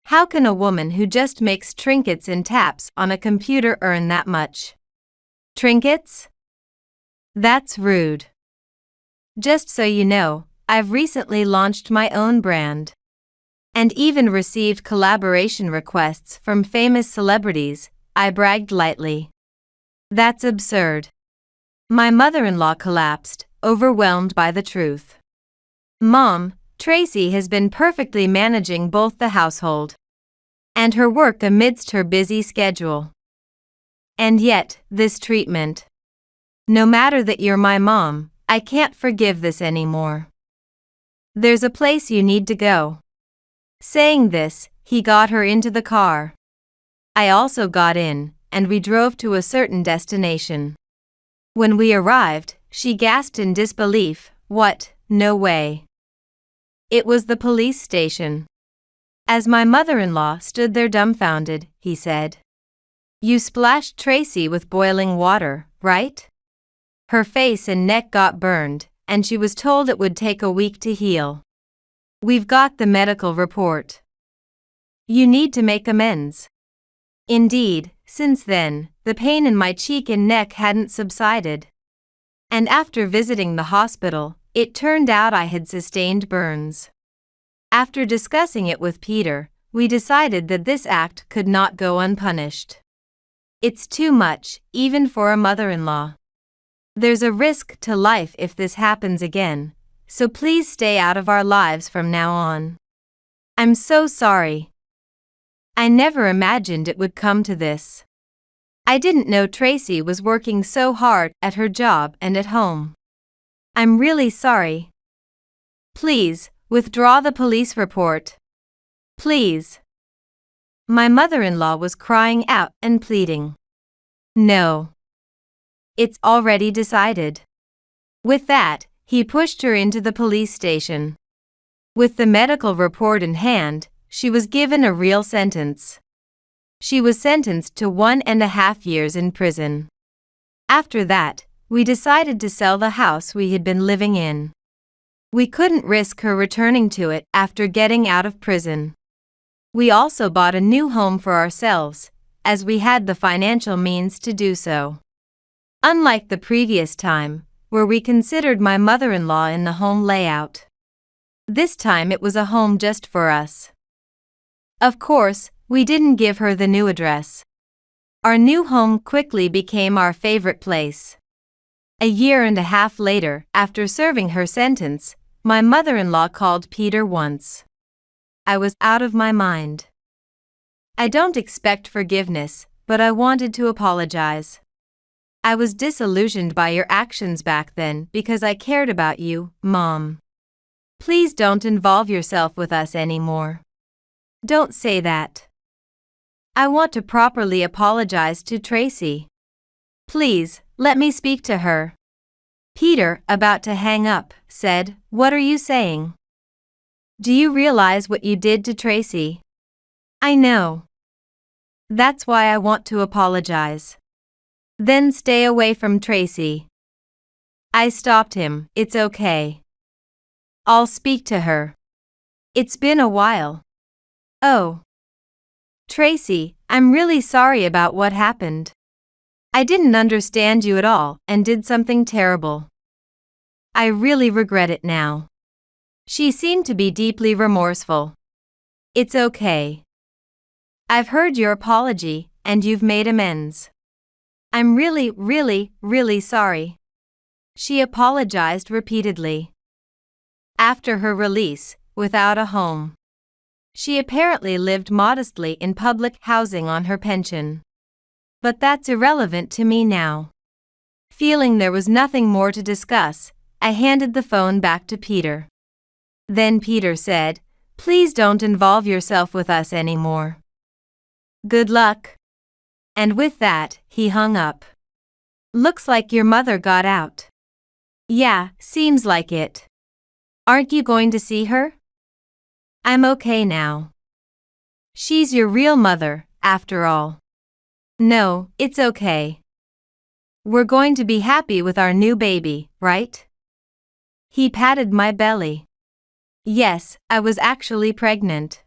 How can a woman who just makes trinkets and taps on a computer earn that much? Trinkets? That's rude. Just so you know, I've recently launched my own brand. And even received collaboration requests from famous celebrities, I bragged lightly. That's absurd. My mother-in-law collapsed, overwhelmed by the truth. Mom, Tracy has been perfectly managing both the household and her work amidst her busy schedule. And yet, this treatment. No matter that you're my mom, I can't forgive this anymore. There's a place you need to go. Saying this, he got her into the car. I also got in, and we drove to a certain destination. When we arrived, she gasped in disbelief. What? No way. It was the police station. As my mother-in-law stood there dumbfounded, he said, "You splashed Tracy with boiling water, right?" Her face and neck got burned, and she was told it would take a week to heal. We've got the medical report. You need to make amends. Indeed, since then, the pain in my cheek and neck hadn't subsided. And after visiting the hospital, it turned out I had sustained burns. After discussing it with Peter, we decided that this act could not go unpunished. It's too much, even for a mother-in-law. There's a risk to life if this happens again, so please stay out of our lives from now on. I'm so sorry. I never imagined it would come to this. I didn't know Tracy was working so hard at her job and at home. I'm really sorry. Please, withdraw the police report. Please. My mother-in-law was crying out and pleading. No. It's already decided. With that, he pushed her into the police station. With the medical report in hand, she was given a real sentence. She was sentenced to 1.5 years in prison. After that, we decided to sell the house we had been living in. We couldn't risk her returning to it after getting out of prison. We also bought a new home for ourselves, as we had the financial means to do so. Unlike the previous time, where we considered my mother-in-law in the home layout. This time it was a home just for us. Of course, we didn't give her the new address. Our new home quickly became our favorite place. 1.5 years later, after serving her sentence, my mother-in-law called Peter once. I was out of my mind. I don't expect forgiveness, but I wanted to apologize. I was disillusioned by your actions back then because I cared about you, Mom. Please don't involve yourself with us anymore. Don't say that. I want to properly apologize to Tracy. Please, let me speak to her. Peter, about to hang up, said, "What are you saying? Do you realize what you did to Tracy?" I know. That's why I want to apologize. Then stay away from Tracy. I stopped him. It's okay. I'll speak to her. It's been a while. Oh. Tracy, I'm really sorry about what happened. I didn't understand you at all and did something terrible. I really regret it now. She seemed to be deeply remorseful. It's okay. I've heard your apology, and you've made amends. I'm really, really, really sorry. She apologized repeatedly. After her release, without a home, she apparently lived modestly in public housing on her pension. But that's irrelevant to me now. Feeling there was nothing more to discuss, I handed the phone back to Peter. Then Peter said, "Please don't involve yourself with us anymore. Good luck." And with that, he hung up. "Looks like your mother got out." "Yeah, seems like it." "Aren't you going to see her?" "I'm okay now." "She's your real mother, after all." "No, it's okay. We're going to be happy with our new baby, right?" He patted my belly. Yes, I was actually pregnant.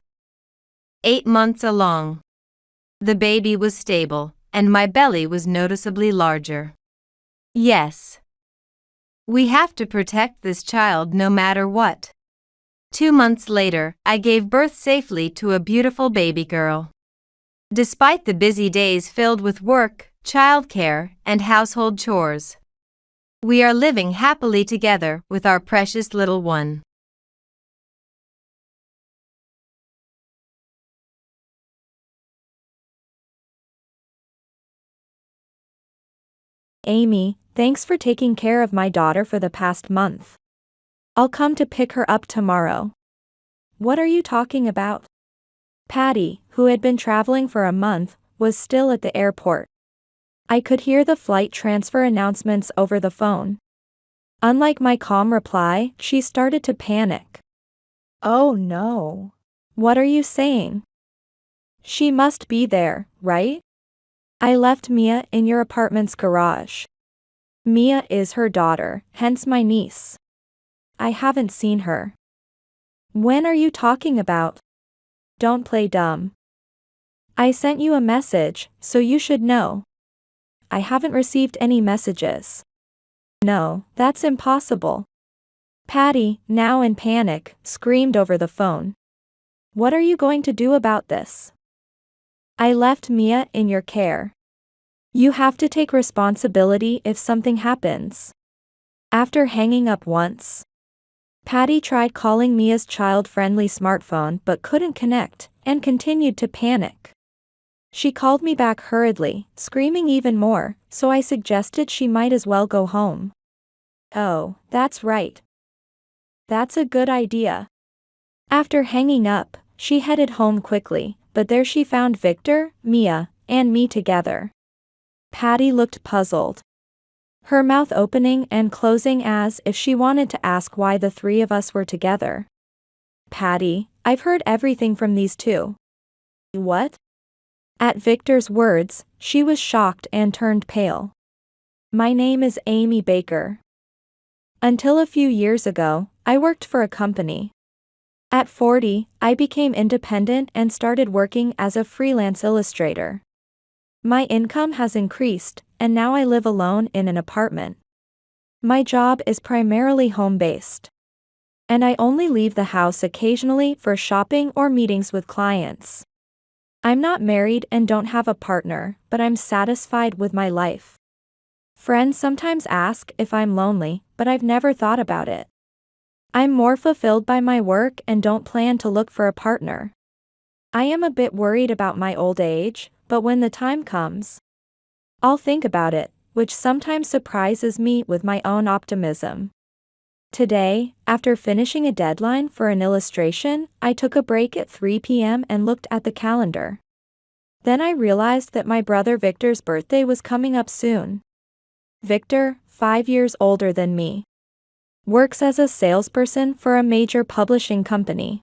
8 months along. The baby was stable, and my belly was noticeably larger. Yes. We have to protect this child no matter what. 2 months later, I gave birth safely to a beautiful baby girl. Despite the busy days filled with work, childcare, and household chores, we are living happily together with our precious little one. Amy, thanks for taking care of my daughter for the past month. I'll come to pick her up tomorrow. What are you talking about? Patty, who had been traveling for a month, was still at the airport. I could hear the flight transfer announcements over the phone. Unlike my calm reply, she started to panic. Oh no. What are you saying? She must be there, right? I left Mia in your apartment's garage. Mia is her daughter, hence my niece. I haven't seen her. When are you talking about? Don't play dumb. I sent you a message, so you should know. I haven't received any messages. No, that's impossible. Patty, now in panic, screamed over the phone. What are you going to do about this? I left Mia in your care. You have to take responsibility if something happens. After hanging up once, Patty tried calling Mia's child-friendly smartphone but couldn't connect, and continued to panic. She called me back hurriedly, screaming even more, so I suggested she might as well go home. Oh, that's right. That's a good idea. After hanging up, she headed home quickly, but there she found Victor, Mia, and me together. Patty looked puzzled, her mouth opening and closing as if she wanted to ask why the three of us were together. Patty, I've heard everything from these two. What? At Victor's words, she was shocked and turned pale. My name is Amy Baker. Until a few years ago, I worked for a company. At 40, I became independent and started working as a freelance illustrator. My income has increased, and now I live alone in an apartment. My job is primarily home-based, and I only leave the house occasionally for shopping or meetings with clients. I'm not married and don't have a partner, but I'm satisfied with my life. Friends sometimes ask if I'm lonely, but I've never thought about it. I'm more fulfilled by my work and don't plan to look for a partner. I am a bit worried about my old age, but when the time comes, I'll think about it, which sometimes surprises me with my own optimism. Today, after finishing a deadline for an illustration, I took a break at 3 p.m. and looked at the calendar. Then I realized that my brother Victor's birthday was coming up soon. Victor, 5 years older than me, works as a salesperson for a major publishing company,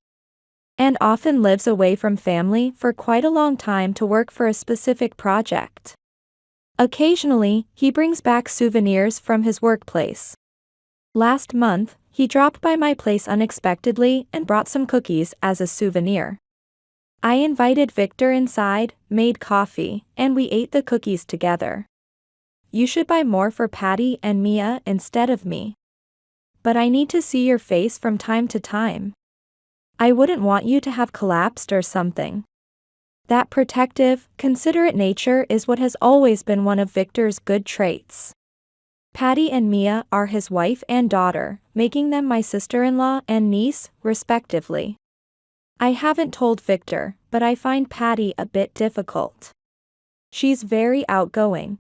and often lives away from family for quite a long time to work for a specific project. Occasionally, he brings back souvenirs from his workplace. Last month, he dropped by my place unexpectedly and brought some cookies as a souvenir. I invited Victor inside, made coffee, and we ate the cookies together. You should buy more for Patty and Mia instead of me. But I need to see your face from time to time. I wouldn't want you to have collapsed or something. That protective, considerate nature is what has always been one of Victor's good traits. Patty and Mia are his wife and daughter, making them my sister-in-law and niece, respectively. I haven't told Victor, but I find Patty a bit difficult. She's very outgoing.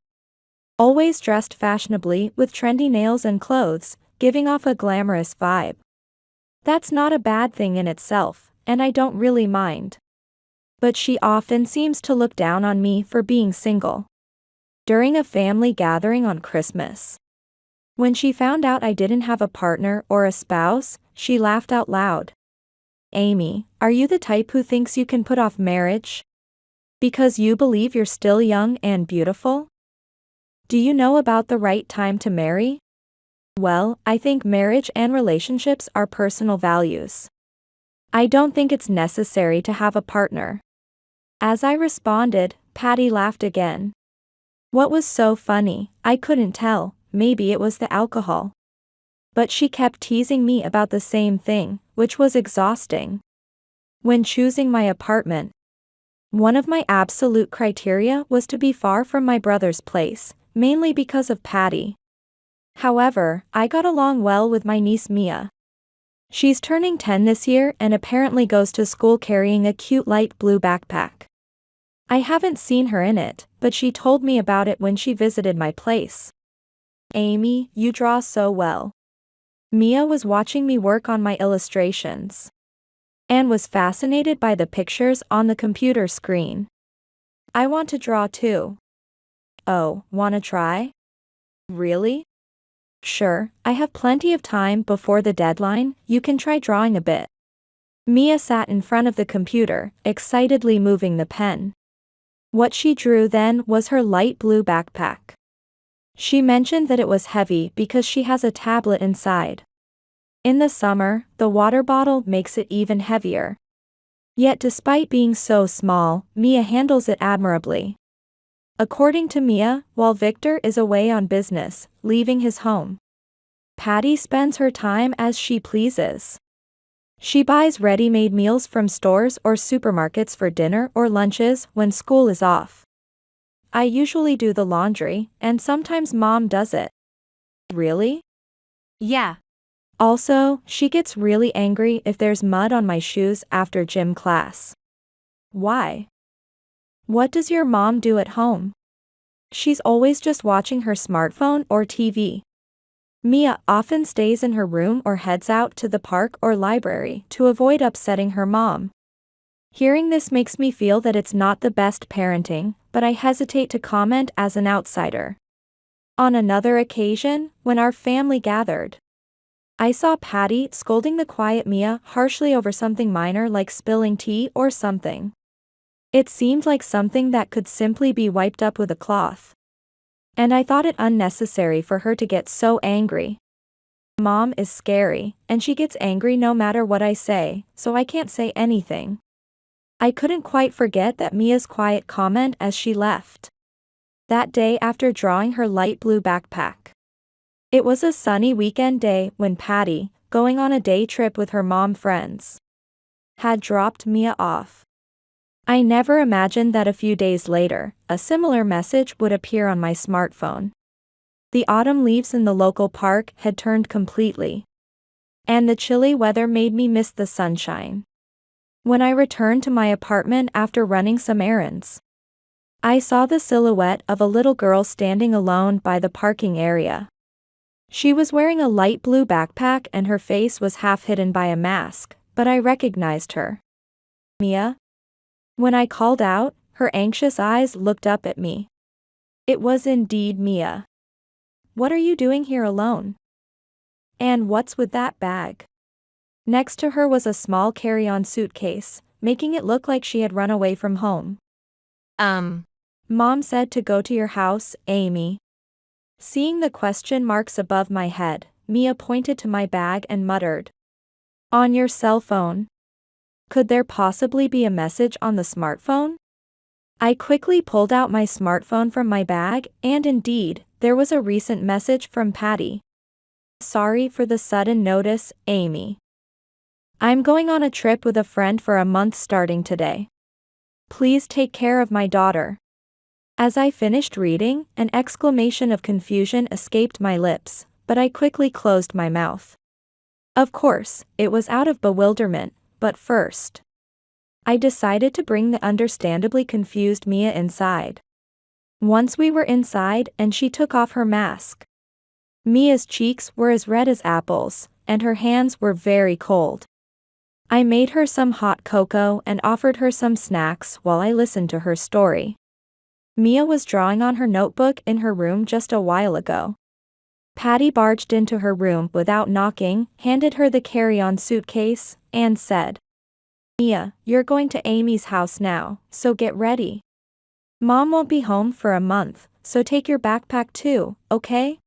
Always dressed fashionably with trendy nails and clothes, giving off a glamorous vibe. That's not a bad thing in itself, and I don't really mind. But she often seems to look down on me for being single. During a family gathering on Christmas, when she found out I didn't have a partner or a spouse, she laughed out loud. "Amy, are you the type who thinks you can put off marriage because you believe you're still young and beautiful? Do you know about the right time to marry?" Well, I think marriage and relationships are personal values. I don't think it's necessary to have a partner. As I responded, Patty laughed again. What was so funny, I couldn't tell, maybe it was the alcohol. But she kept teasing me about the same thing, which was exhausting. When choosing my apartment, one of my absolute criteria was to be far from my brother's place, mainly because of Patty. However, I got along well with my niece Mia. She's turning 10 this year and apparently goes to school carrying a cute light blue backpack. I haven't seen her in it, but she told me about it when she visited my place. "Amy, you draw so well." Mia was watching me work on my illustrations and was fascinated by the pictures on the computer screen. "I want to draw too." "Oh, wanna try?" "Really?" "Sure, I have plenty of time before the deadline, you can try drawing a bit." Mia sat in front of the computer, excitedly moving the pen. What she drew then was her light blue backpack. She mentioned that it was heavy because she has a tablet inside. In the summer, the water bottle makes it even heavier. Yet despite being so small, Mia handles it admirably. According to Mia, while Victor is away on business, leaving his home, Patty spends her time as she pleases. She buys ready-made meals from stores or supermarkets for dinner or lunches when school is off. I usually do the laundry, and sometimes Mom does it. "Really?" Yeah. Also, she gets really angry if there's mud on my shoes after gym class. "Why? What does your mom do at home?" "She's always just watching her smartphone or TV." Mia often stays in her room or heads out to the park or library to avoid upsetting her mom. Hearing this makes me feel that it's not the best parenting, but I hesitate to comment as an outsider. On another occasion, when our family gathered, I saw Patty scolding the quiet Mia harshly over something minor like spilling tea or something. It seemed like something that could simply be wiped up with a cloth. And I thought it unnecessary for her to get so angry. Mom is scary, and she gets angry no matter what I say, so I can't say anything. I couldn't quite forget that Mia's quiet comment as she left. That day after drawing her light blue backpack. It was a sunny weekend day when Patty, going on a day trip with her mom friends, had dropped Mia off. I never imagined that a few days later, a similar message would appear on my smartphone. The autumn leaves in the local park had turned completely, and the chilly weather made me miss the sunshine. When I returned to my apartment after running some errands, I saw the silhouette of a little girl standing alone by the parking area. She was wearing a light blue backpack and her face was half hidden by a mask, but I recognized her. "Mia?" When I called out, her anxious eyes looked up at me. It was indeed Mia. "What are you doing here alone? And what's with that bag?" Next to her was a small carry-on suitcase, making it look like she had run away from home. Mom said to go to your house, Amy." Seeing the question marks above my head, Mia pointed to my bag and muttered, "On your cell phone. Could there possibly be a message on the smartphone?" I quickly pulled out my smartphone from my bag, and indeed, there was a recent message from Patty. "Sorry for the sudden notice, Amy. I'm going on a trip with a friend for a month starting today. Please take care of my daughter. As I finished reading, an exclamation of confusion escaped my lips, but I quickly closed my mouth. Of course, it was out of bewilderment, but first, I decided to bring the understandably confused Mia inside. Once we were inside and she took off her mask, Mia's cheeks were as red as apples, and her hands were very cold. I made her some hot cocoa and offered her some snacks while I listened to her story. Mia was drawing on her notebook in her room just a while ago. Patty barged into her room without knocking, handed her the carry-on suitcase, and said, "Mia, you're going to Amy's house now, so get ready. Mom won't be home for a month, so take your backpack too, okay?"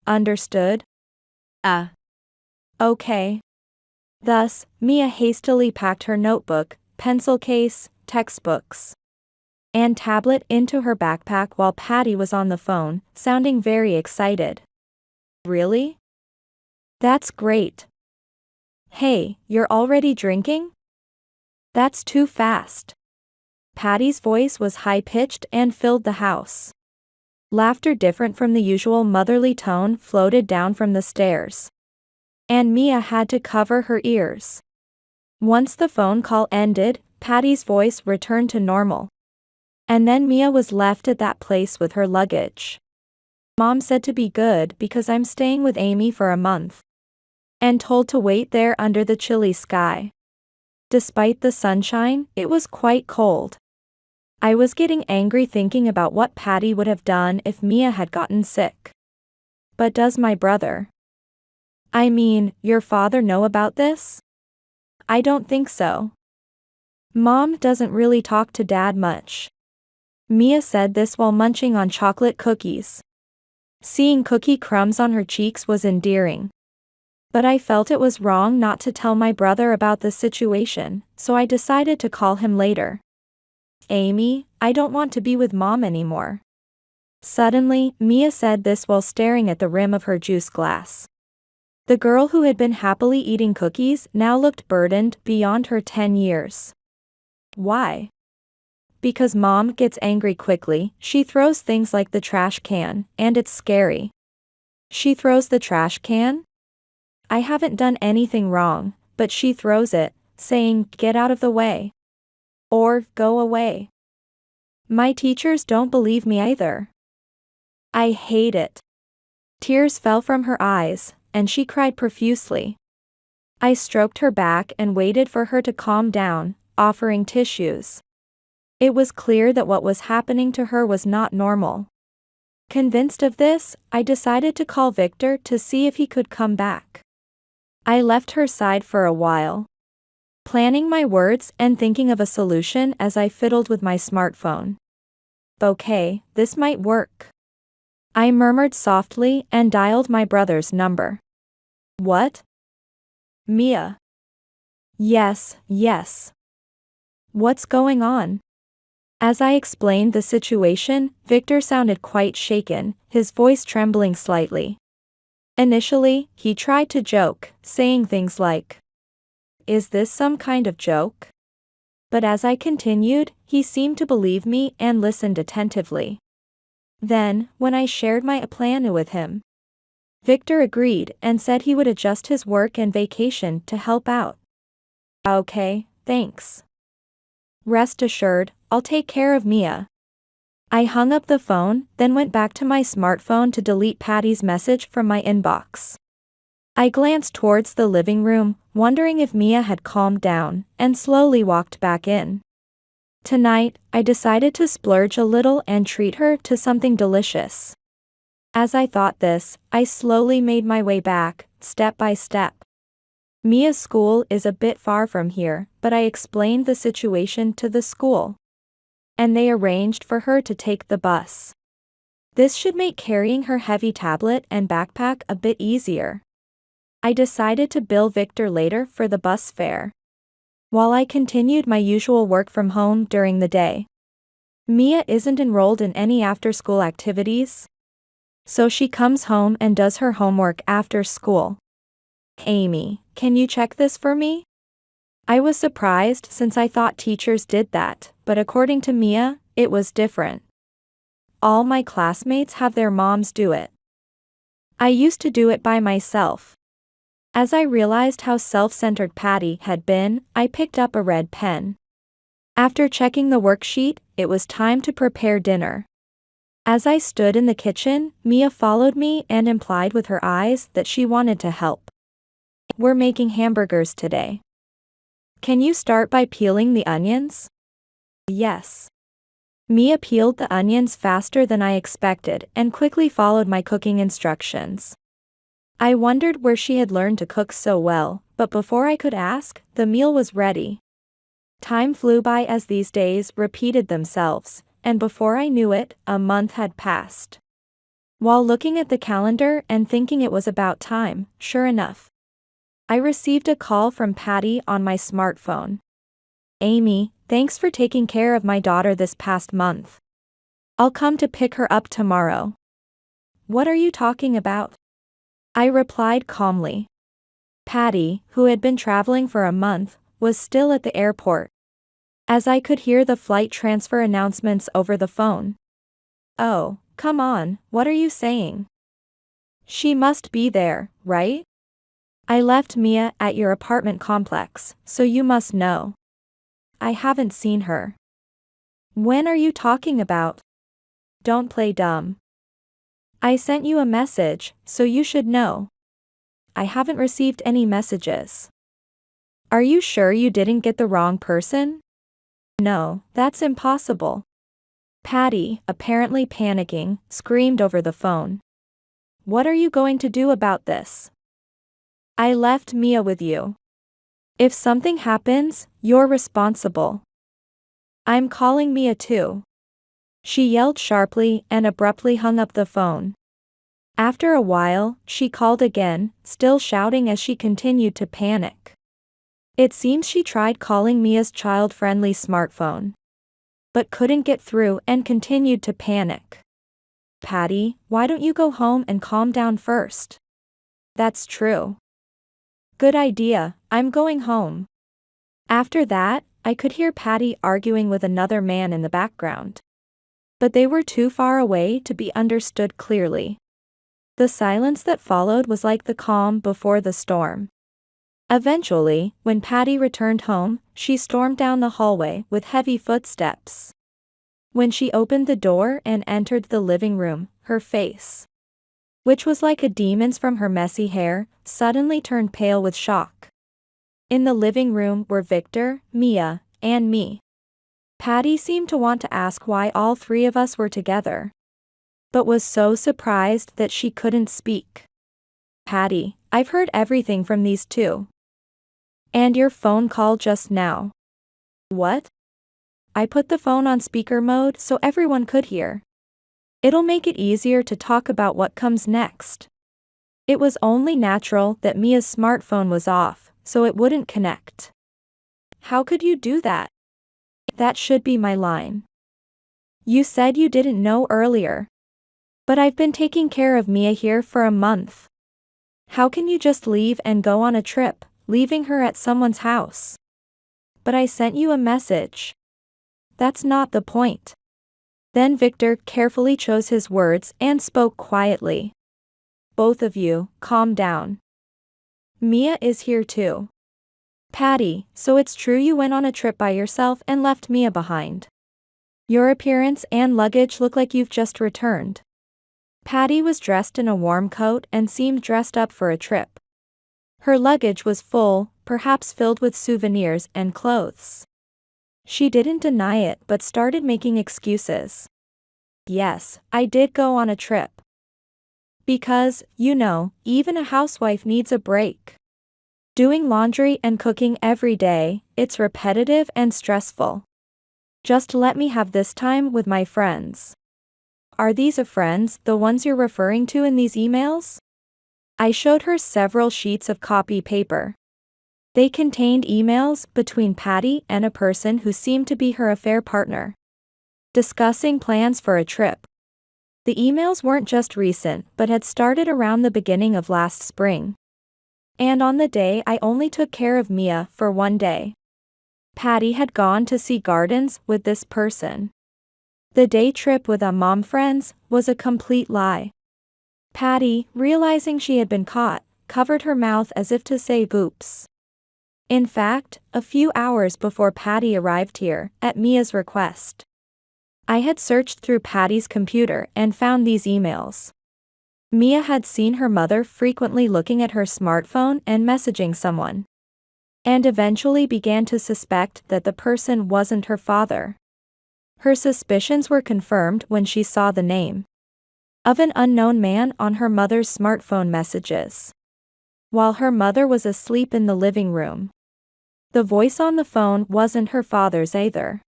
"Understood." Okay." Thus, Mia hastily packed her notebook, pencil case, textbooks, and tablet into her backpack while Patty was on the phone, sounding very excited. "Really? That's great. Hey, you're already drinking? That's too fast." Patty's voice was high-pitched and filled the house. Laughter different from the usual motherly tone floated down from the stairs, and Mia had to cover her ears. Once the phone call ended, Patty's voice returned to normal. And then Mia was left at that place with her luggage. "Mom said to be good because I'm staying with Amy for a month. And told to wait there under the chilly sky. Despite the sunshine, it was quite cold. I was getting angry thinking about what Patty would have done if Mia had gotten sick. But does my brother, I mean, your father, know about this? I don't think so. Mom doesn't really talk to Dad much." Mia said this while munching on chocolate cookies. Seeing cookie crumbs on her cheeks was endearing. But I felt it was wrong not to tell my brother about the situation, so I decided to call him later. "Amy, I don't want to be with Mom anymore." Suddenly, Mia said this while staring at the rim of her juice glass. The girl who had been happily eating cookies now looked burdened beyond her 10 years. "Why?" "Because Mom gets angry quickly, she throws things like the trash can, and it's scary." "She throws the trash can?" "I haven't done anything wrong, but she throws it, saying, 'Get out of the way.' Or, 'Go away.' My teachers don't believe me either. I hate it." Tears fell from her eyes, and she cried profusely. I stroked her back and waited for her to calm down, offering tissues. It was clear that what was happening to her was not normal. Convinced of this, I decided to call Victor to see if he could come back. I left her side for a while, planning my words and thinking of a solution as I fiddled with my smartphone. "Okay, this might work." I murmured softly and dialed my brother's number. "What? Mia?" Yes. "What's going on?" As I explained the situation, Victor sounded quite shaken, his voice trembling slightly. Initially, he tried to joke, saying things like, "Is this some kind of joke?" But as I continued, he seemed to believe me and listened attentively. Then, when I shared my plan with him, Victor agreed and said he would adjust his work and vacation to help out. "Okay, thanks. Rest assured, I'll take care of Mia." I hung up the phone, then went back to my smartphone to delete Patty's message from my inbox. I glanced towards the living room, wondering if Mia had calmed down, and slowly walked back in. Tonight, I decided to splurge a little and treat her to something delicious. As I thought this, I slowly made my way back, step by step. Mia's school is a bit far from here, but I explained the situation to the school, and they arranged for her to take the bus. This should make carrying her heavy tablet and backpack a bit easier. I decided to bill Victor later for the bus fare, while I continued my usual work from home during the day. Mia isn't enrolled in any after-school activities, so she comes home and does her homework after school. "Amy, can you check this for me?" I was surprised since I thought teachers did that, but according to Mia, it was different. all my classmates have their moms do it. I used to do it by myself. As I realized how self-centered Patty had been, I picked up a red pen. After checking the worksheet, it was time to prepare dinner. As I stood in the kitchen, Mia followed me and implied with her eyes that she wanted to help. We're making hamburgers today. Can you start by peeling the onions? Yes. Mia peeled the onions faster than I expected and quickly followed my cooking instructions. I wondered where she had learned to cook so well, but before I could ask, the meal was ready. Time flew by as these days repeated themselves, and before I knew it, a month had passed. While looking at the calendar and thinking it was about time, sure enough, I received a call from Patty on my smartphone. Amy, thanks for taking care of my daughter this past month. I'll come to pick her up tomorrow. What are you talking about? I replied calmly. Patty, who had been traveling for a month, was still at the airport. As I could hear the flight transfer announcements over the phone. Oh, come on, what are you saying? She must be there, right? I left Mia at your apartment complex, so you must know. I haven't seen her. When are you talking about? Don't play dumb. I sent you a message, so you should know. I haven't received any messages. Are you sure you didn't get the wrong person? No, that's impossible. Patty, apparently panicking, screamed over the phone. What are you going to do about this? I left Mia with you. If something happens, you're responsible. I'm calling Mia too. She yelled sharply and abruptly hung up the phone. After a while, she called again, still shouting as she continued to panic. It seems she tried calling Mia's child-friendly smartphone, but couldn't get through and continued to panic. Patty, why don't you go home and calm down first? That's true. Good idea, I'm going home. After that, I could hear Patty arguing with another man in the background. But they were too far away to be understood clearly. The silence that followed was like the calm before the storm. Eventually, when Patty returned home, she stormed down the hallway with heavy footsteps. When she opened the door and entered the living room, her face, which was like a demon's from her messy hair, suddenly turned pale with shock. In the living room were Victor, Mia, and me. Patty seemed to want to ask why all three of us were together, but was so surprised that she couldn't speak. Patty, I've heard everything from these two. And your phone call just now. What? I put the phone on speaker mode so everyone could hear. It'll make it easier to talk about what comes next. It was only natural that Mia's smartphone was off, so it wouldn't connect. How could you do that? That should be my line. You said you didn't know earlier. But I've been taking care of Mia here for a month. How can you just leave and go on a trip, leaving her at someone's house? But I sent you a message. That's not the point. Then Victor carefully chose his words and spoke quietly. Both of you, calm down. Mia is here too. Patty, so it's true you went on a trip by yourself and left Mia behind. Your appearance and luggage look like you've just returned. Patty was dressed in a warm coat and seemed dressed up for a trip. Her luggage was full, perhaps filled with souvenirs and clothes. She didn't deny it but started making excuses. Yes, I did go on a trip. Because, you know, even a housewife needs a break. Doing laundry and cooking every day, it's repetitive and stressful. Just let me have this time with my friends. Are these friends, the ones you're referring to in these emails? I showed her several sheets of copy paper. They contained emails between Patty and a person who seemed to be her affair partner, discussing plans for a trip. The emails weren't just recent but had started around the beginning of last spring. And on the day I only took care of Mia for one day, Patty had gone to see gardens with this person. The day trip with mom friends was a complete lie. Patty, realizing she had been caught, covered her mouth as if to say oops. In fact, a few hours before Patty arrived here, at Mia's request, I had searched through Patty's computer and found these emails. Mia had seen her mother frequently looking at her smartphone and messaging someone, and eventually began to suspect that the person wasn't her father. Her suspicions were confirmed when she saw the name of an unknown man on her mother's smartphone messages, while her mother was asleep in the living room. The voice on the phone wasn't her father's either.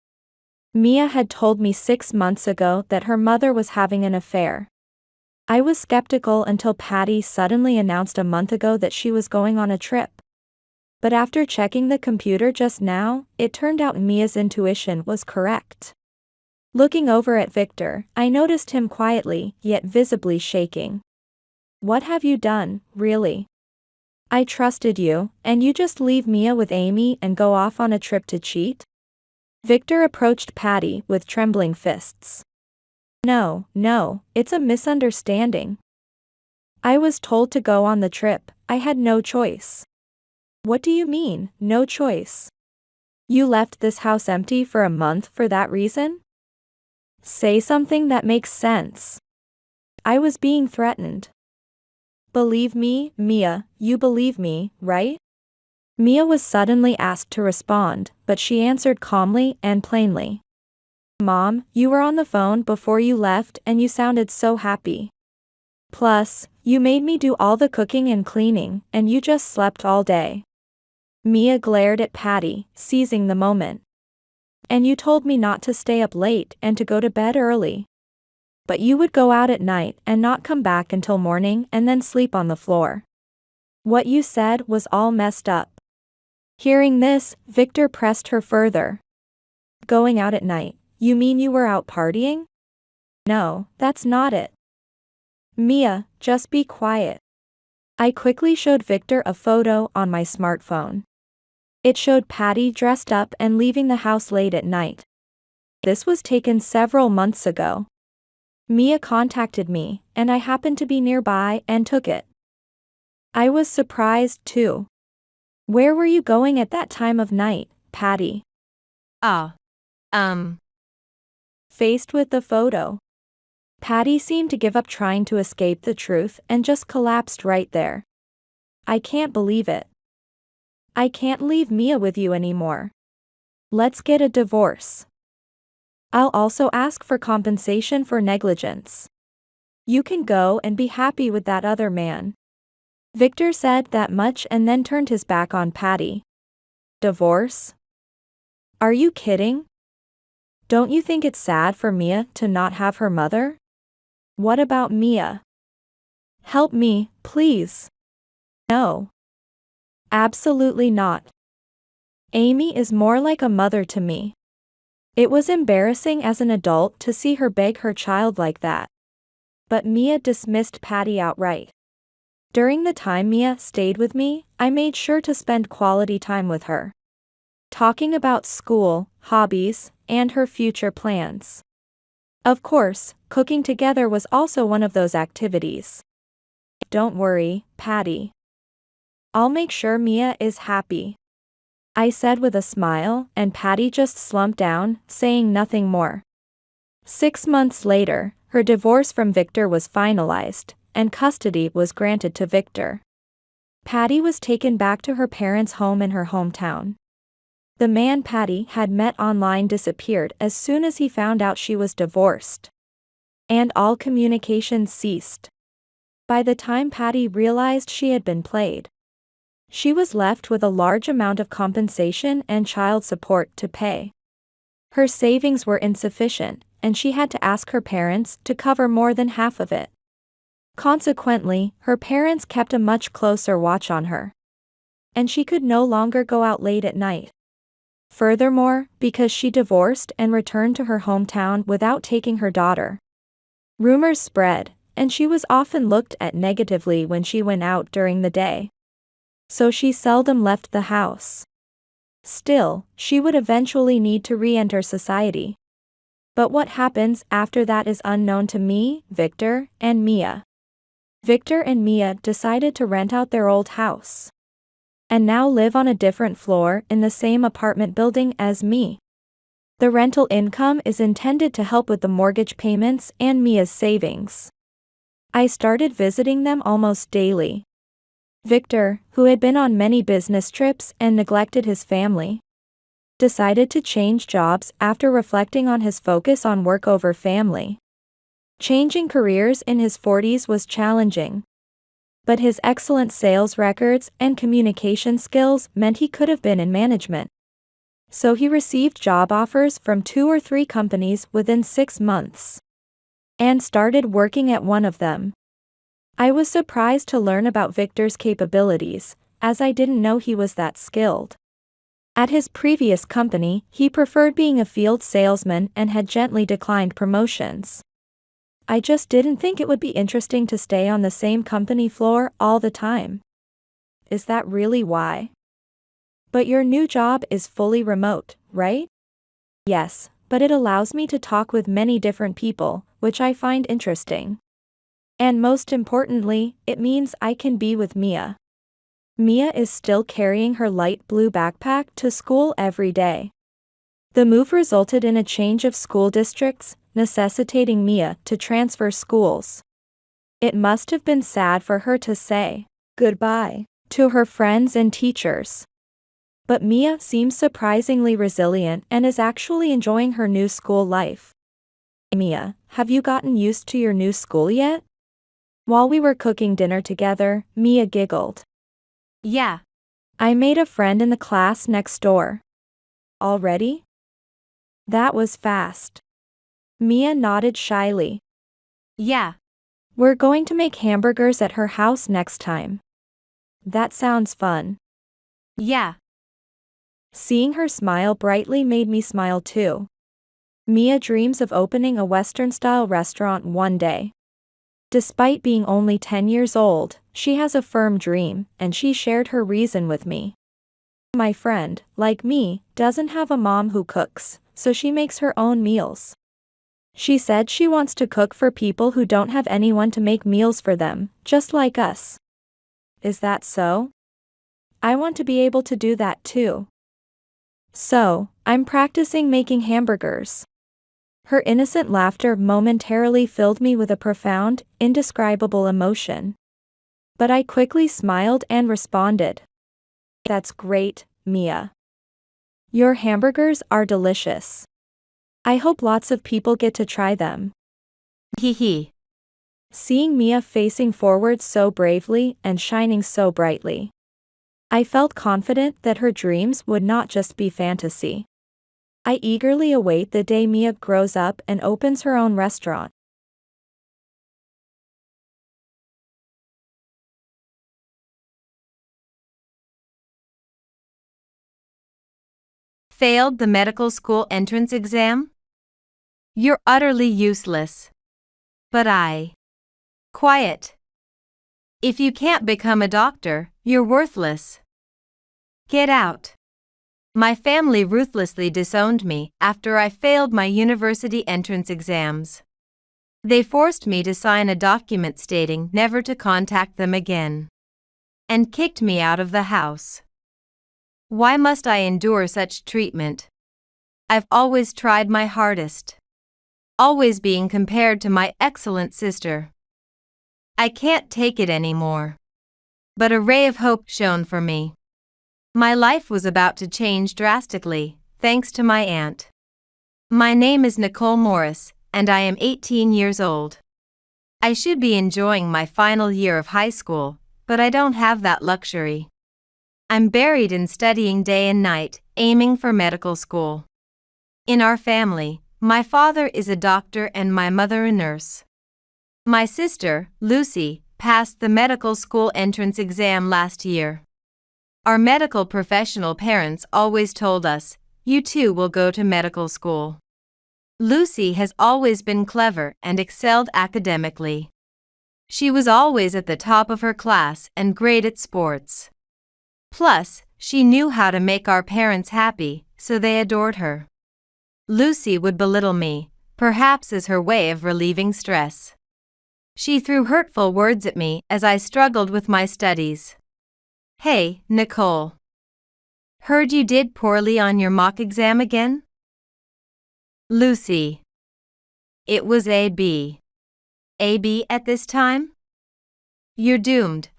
Mia had told me 6 months ago that her mother was having an affair. I was skeptical until Patty suddenly announced a month ago that she was going on a trip. But after checking the computer just now, it turned out Mia's intuition was correct. Looking over at Victor, I noticed him quietly, yet visibly shaking. What have you done, really? I trusted you, and you just leave Mia with Amy and go off on a trip to cheat? Victor approached Patty with trembling fists. No, it's a misunderstanding. I was told to go on the trip, I had no choice. What do you mean, no choice? You left this house empty for a month for that reason? Say something that makes sense. I was being threatened. Believe me, Mia, you believe me, right? Mia was suddenly asked to respond, but she answered calmly and plainly. Mom, you were on the phone before you left and you sounded so happy. Plus, you made me do all the cooking and cleaning, and you just slept all day. Mia glared at Patty, seizing the moment. And you told me not to stay up late and to go to bed early. But you would go out at night and not come back until morning and then sleep on the floor. What you said was all messed up. Hearing this, Victor pressed her further. Going out at night, you mean you were out partying? No, that's not it. Mia, just be quiet. I quickly showed Victor a photo on my smartphone. It showed Patty dressed up and leaving the house late at night. This was taken several months ago. Mia contacted me, and I happened to be nearby and took it. I was surprised too. Where were you going at that time of night, Patty? Faced with the photo, Patty seemed to give up trying to escape the truth and just collapsed right there. I can't believe it. I can't leave Mia with you anymore. Let's get a divorce. I'll also ask for compensation for negligence. You can go and be happy with that other man. Victor said that much and then turned his back on Patty. Divorce? Are you kidding? Don't you think it's sad for Mia to not have her mother? What about Mia? Help me, please. No. Absolutely not. Amy is more like a mother to me. It was embarrassing as an adult to see her beg her child like that. But Mia dismissed Patty outright. During the time Mia stayed with me, I made sure to spend quality time with her, talking about school, hobbies, and her future plans. Of course, cooking together was also one of those activities. Don't worry, Patty. I'll make sure Mia is happy, I said with a smile, and Patty just slumped down, saying nothing more. 6 months later, her divorce from Victor was finalized, and custody was granted to Victor. Patty was taken back to her parents' home in her hometown. The man Patty had met online disappeared as soon as he found out she was divorced, and all communication ceased. By the time Patty realized she had been played, she was left with a large amount of compensation and child support to pay. Her savings were insufficient, and she had to ask her parents to cover more than half of it. Consequently, her parents kept a much closer watch on her, and she could no longer go out late at night. Furthermore, because she divorced and returned to her hometown without taking her daughter, rumors spread, and she was often looked at negatively when she went out during the day. So she seldom left the house. Still, she would eventually need to re-enter society. But what happens after that is unknown to me, Victor, and Mia. Victor and Mia decided to rent out their old house and now live on a different floor in the same apartment building as me. The rental income is intended to help with the mortgage payments and Mia's savings. I started visiting them almost daily. Victor, who had been on many business trips and neglected his family, decided to change jobs after reflecting on his focus on work over family. Changing careers in his 40s was challenging, but his excellent sales records and communication skills meant he could have been in management. So he received job offers from 2 or 3 companies within 6 months and started working at one of them. I was surprised to learn about Victor's capabilities, as I didn't know he was that skilled. At his previous company, he preferred being a field salesman and had gently declined promotions. I just didn't think it would be interesting to stay on the same company floor all the time. Is that really why? But your new job is fully remote, right? Yes, but it allows me to talk with many different people, which I find interesting. And most importantly, it means I can be with Mia. Mia is still carrying her light blue backpack to school every day. The move resulted in a change of school districts, necessitating Mia to transfer schools. It must have been sad for her to say goodbye to her friends and teachers. But Mia seems surprisingly resilient and is actually enjoying her new school life. Mia, have you gotten used to your new school yet? While we were cooking dinner together, Mia giggled. Yeah. I made a friend in the class next door. Already? That was fast. Mia nodded shyly. Yeah. We're going to make hamburgers at her house next time. That sounds fun. Yeah. Seeing her smile brightly made me smile too. Mia dreams of opening a Western-style restaurant one day. Despite being only 10 years old, she has a firm dream, and she shared her reason with me. My friend, like me, doesn't have a mom who cooks, so she makes her own meals. She said she wants to cook for people who don't have anyone to make meals for them, just like us. Is that so? I want to be able to do that too. So, I'm practicing making hamburgers. Her innocent laughter momentarily filled me with a profound, indescribable emotion. But I quickly smiled and responded. That's great, Mia. Your hamburgers are delicious. I hope lots of people get to try them. Hee. Seeing Mia facing forward so bravely and shining so brightly, I felt confident that her dreams would not just be fantasy. I eagerly await the day Mia grows up and opens her own restaurant. Failed the medical school entrance exam? You're utterly useless. But quiet. If you can't become a doctor, you're worthless. Get out. My family ruthlessly disowned me after I failed my university entrance exams. They forced me to sign a document stating never to contact them again, and kicked me out of the house. Why must I endure such treatment? I've always tried my hardest, always being compared to my excellent sister. I can't take it anymore. But a ray of hope shone for me. My life was about to change drastically, thanks to my aunt. My name is Nicole Morris, and I am 18 years old. I should be enjoying my final year of high school, but I don't have that luxury. I'm buried in studying day and night, aiming for medical school. In our family, my father is a doctor and my mother a nurse. My sister, Lucy, passed the medical school entrance exam last year. Our medical professional parents always told us, you too will go to medical school. Lucy has always been clever and excelled academically. She was always at the top of her class and great at sports. Plus, she knew how to make our parents happy, so they adored her. Lucy would belittle me, perhaps as her way of relieving stress. She threw hurtful words at me as I struggled with my studies. "Hey, Nicole. Heard you did poorly on your mock exam again?" Lucy. It was a B. A B at this time? You're doomed.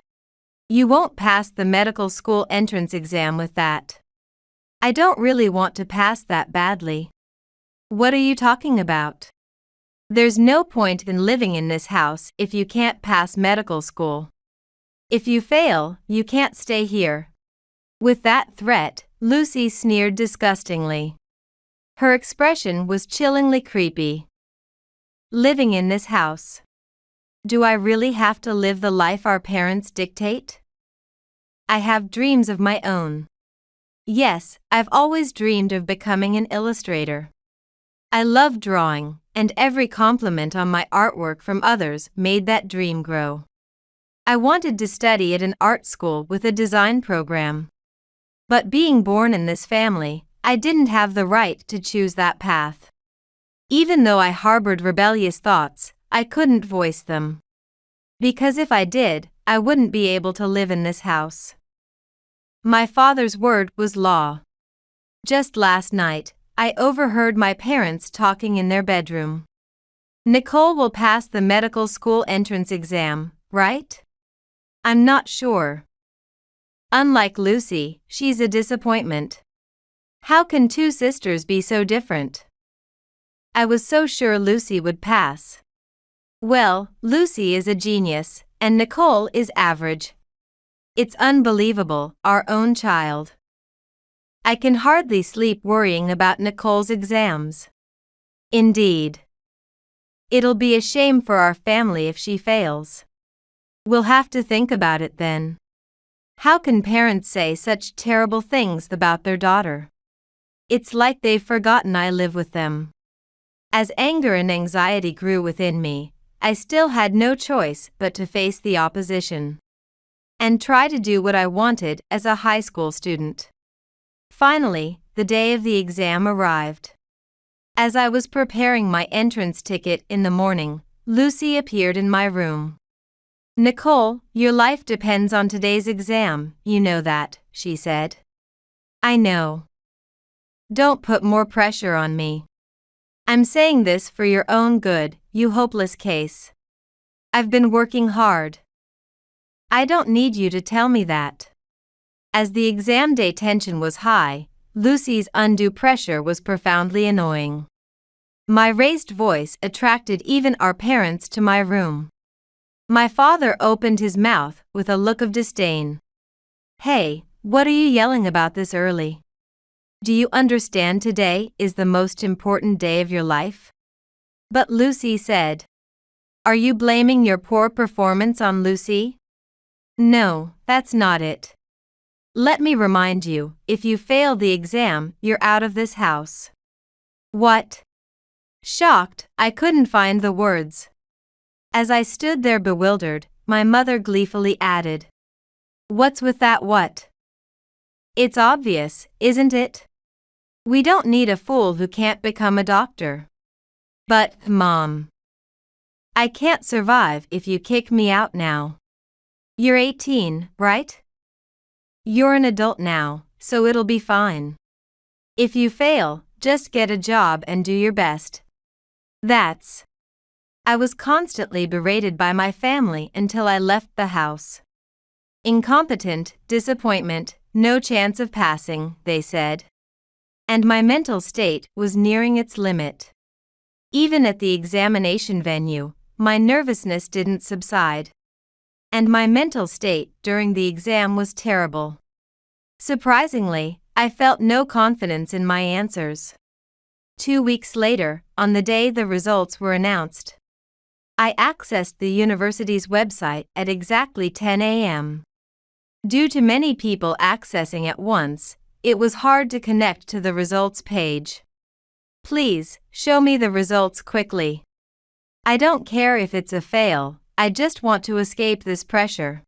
You won't pass the medical school entrance exam with that. I don't really want to pass that badly. What are you talking about? There's no point in living in this house if you can't pass medical school. If you fail, you can't stay here. With that threat, Lucy sneered disgustingly. Her expression was chillingly creepy. Living in this house. Do I really have to live the life our parents dictate? I have dreams of my own. Yes, I've always dreamed of becoming an illustrator. I love drawing, and every compliment on my artwork from others made that dream grow. I wanted to study at an art school with a design program. But being born in this family, I didn't have the right to choose that path. Even though I harbored rebellious thoughts, I couldn't voice them. Because if I did, I wouldn't be able to live in this house. My father's word was law. Just last night, I overheard my parents talking in their bedroom. Nicole will pass the medical school entrance exam, right? I'm not sure. Unlike Lucy, she's a disappointment. How can two sisters be so different? I was so sure Lucy would pass. Well, Lucy is a genius, and Nicole is average. It's unbelievable, our own child. I can hardly sleep worrying about Nicole's exams. Indeed. It'll be a shame for our family if she fails. We'll have to think about it then. How can parents say such terrible things about their daughter? It's like they've forgotten I live with them. As anger and anxiety grew within me, I still had no choice but to face the opposition and try to do what I wanted as a high school student. Finally, the day of the exam arrived. As I was preparing my entrance ticket in the morning, Lucy appeared in my room. "Nicole, your life depends on today's exam, you know that," she said. "I know. Don't put more pressure on me. I'm saying this for your own good, you hopeless case. I've been working hard. I don't need you to tell me that." As the exam day tension was high, Lucy's undue pressure was profoundly annoying. My raised voice attracted even our parents to my room. My father opened his mouth with a look of disdain. "Hey, what are you yelling about this early? Do you understand today is the most important day of your life?" But Lucy said. "Are you blaming your poor performance on Lucy?" "No, that's not it. Let me remind you, if you fail the exam, you're out of this house." "What?" Shocked, I couldn't find the words. As I stood there bewildered, my mother gleefully added, "What's with that what? It's obvious, isn't it? We don't need a fool who can't become a doctor." "But, Mom, I can't survive if you kick me out now. You're 18, right? You're an adult now, so it'll be fine. If you fail, just get a job and do your best." That's. I was constantly berated by my family until I left the house. Incompetent, disappointment, no chance of passing, they said. And my mental state was nearing its limit. Even at the examination venue, my nervousness didn't subside. And my mental state during the exam was terrible. Surprisingly, I felt no confidence in my answers. 2 weeks later, on the day the results were announced, I accessed the university's website at exactly 10 a.m. Due to many people accessing at once, it was hard to connect to the results page. "Please, show me the results quickly. I don't care if it's a fail, I just want to escape this pressure."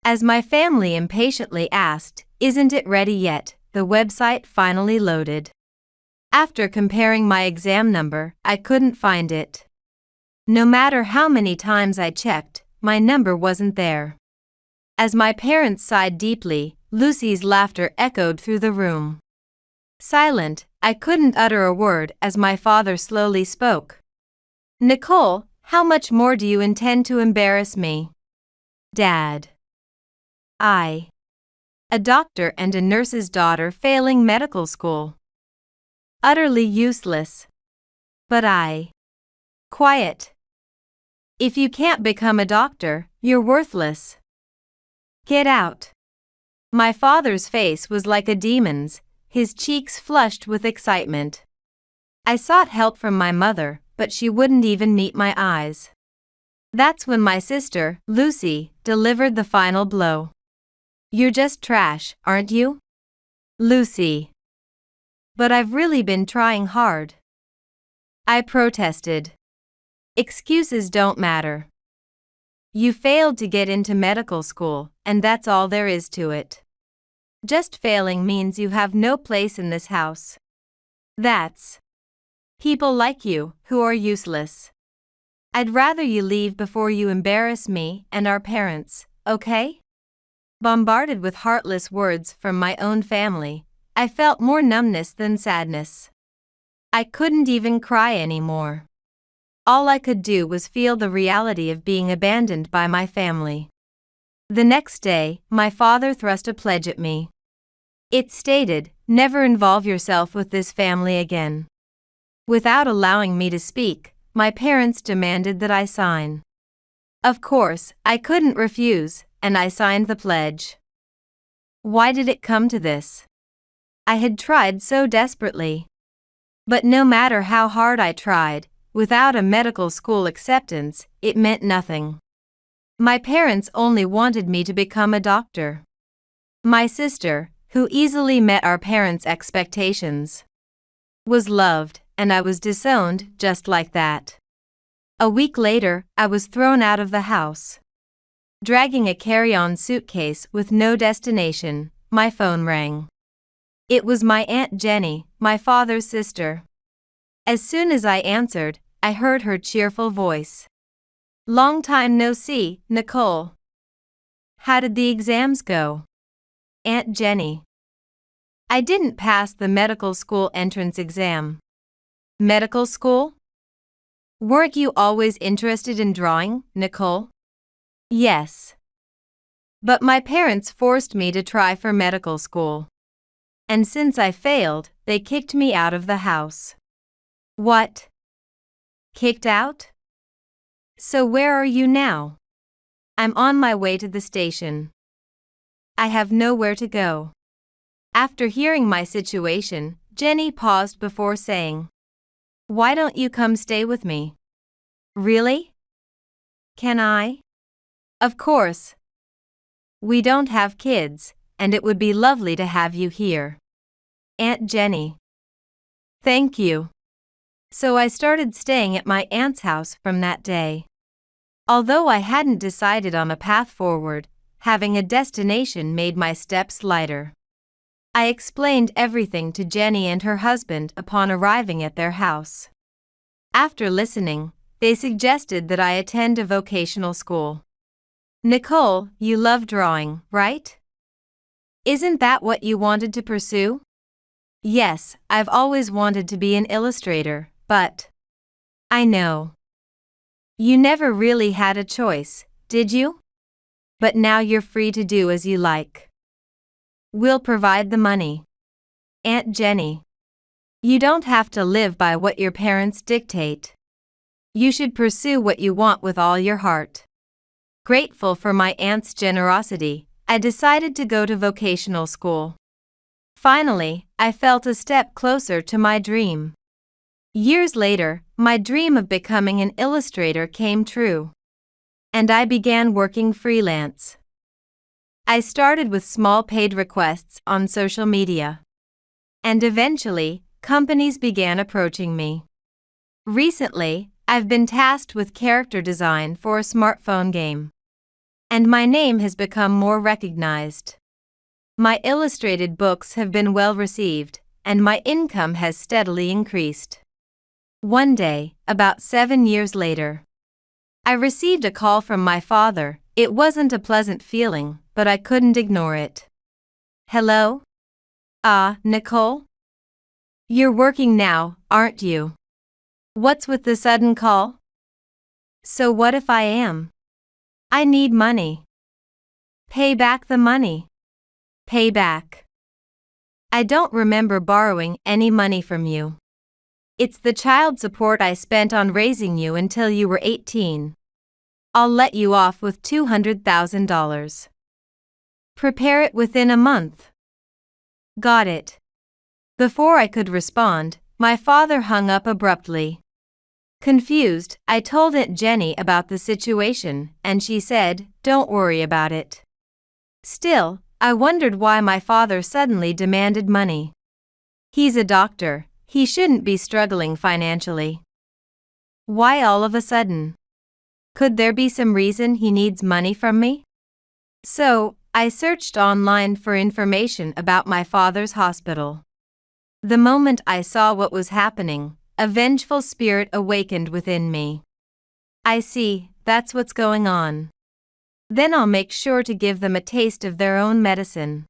As my family impatiently asked, "Isn't it ready yet?" the website finally loaded. After comparing my exam number, I couldn't find it. No matter how many times I checked, my number wasn't there. As my parents sighed deeply, Lucy's laughter echoed through the room. Silent, I couldn't utter a word as my father slowly spoke. "Nicole, how much more do you intend to embarrass me?" "Dad. A doctor and a nurse's daughter failing medical school. Utterly useless. But Quiet. If you can't become a doctor, you're worthless. Get out." My father's face was like a demon's, his cheeks flushed with excitement. I sought help from my mother, but she wouldn't even meet my eyes. That's when my sister, Lucy, delivered the final blow. "You're just trash, aren't you?" "Lucy. But I've really been trying hard," I protested. "Excuses don't matter. You failed to get into medical school, and that's all there is to it. Just failing means you have no place in this house. That's people like you, who are useless. I'd rather you leave before you embarrass me and our parents, okay?" Bombarded with heartless words from my own family, I felt more numbness than sadness. I couldn't even cry anymore. All I could do was feel the reality of being abandoned by my family. The next day, my father thrust a pledge at me. It stated, "Never involve yourself with this family again." Without allowing me to speak, my parents demanded that I sign. Of course, I couldn't refuse, and I signed the pledge. Why did it come to this? I had tried so desperately. But no matter how hard I tried, without a medical school acceptance, it meant nothing. My parents only wanted me to become a doctor. My sister, who easily met our parents' expectations, was loved, and I was disowned just like that. A week later, I was thrown out of the house. Dragging a carry-on suitcase with no destination, my phone rang. It was my Aunt Jenny, my father's sister. As soon as I answered, I heard her cheerful voice. "Long time no see, Nicole. How did the exams go?" "Aunt Jenny. I didn't pass the medical school entrance exam." "Medical school? Weren't you always interested in drawing, Nicole?" "Yes. But my parents forced me to try for medical school. And since I failed, they kicked me out of the house." "What? Kicked out? So where are you now?" "I'm on my way to the station. I have nowhere to go." After hearing my situation, Jenny paused before saying, "Why don't you come stay with me?" "Really? Can I?" "Of course. We don't have kids, and it would be lovely to have you here." "Aunt Jenny. Thank you." So I started staying at my aunt's house from that day. Although I hadn't decided on a path forward, having a destination made my steps lighter. I explained everything to Jenny and her husband upon arriving at their house. After listening, they suggested that I attend a vocational school. "Nicole, you love drawing, right? Isn't that what you wanted to pursue?" "Yes, I've always wanted to be an illustrator, but..." "I know. You never really had a choice, did you? But now you're free to do as you like. We'll provide the money." "Aunt Jenny. You don't have to live by what your parents dictate. You should pursue what you want with all your heart." Grateful for my aunt's generosity, I decided to go to vocational school. Finally, I felt a step closer to my dream. Years later, my dream of becoming an illustrator came true. And I began working freelance. I started with small paid requests on social media. And eventually, companies began approaching me. Recently, I've been tasked with character design for a smartphone game. And my name has become more recognized. My illustrated books have been well received, and my income has steadily increased. One day, about 7 years later, I received a call from my father. It wasn't a pleasant feeling, but I couldn't ignore it. Hello? Nicole? You're working now, aren't you? What's with the sudden call? So what if I am? I need money. Pay back the money. Pay back. I don't remember borrowing any money from you. It's the child support I spent on raising you until you were 18. I'll let you off with $200,000. Prepare it within a month. Got it. Before I could respond, my father hung up abruptly. Confused, I told Aunt Jenny about the situation, and she said, "Don't worry about it." Still, I wondered why my father suddenly demanded money. He's a doctor, he shouldn't be struggling financially. Why all of a sudden? Could there be some reason he needs money from me? So, I searched online for information about my father's hospital. The moment I saw what was happening, a vengeful spirit awakened within me. I see, that's what's going on. Then I'll make sure to give them a taste of their own medicine.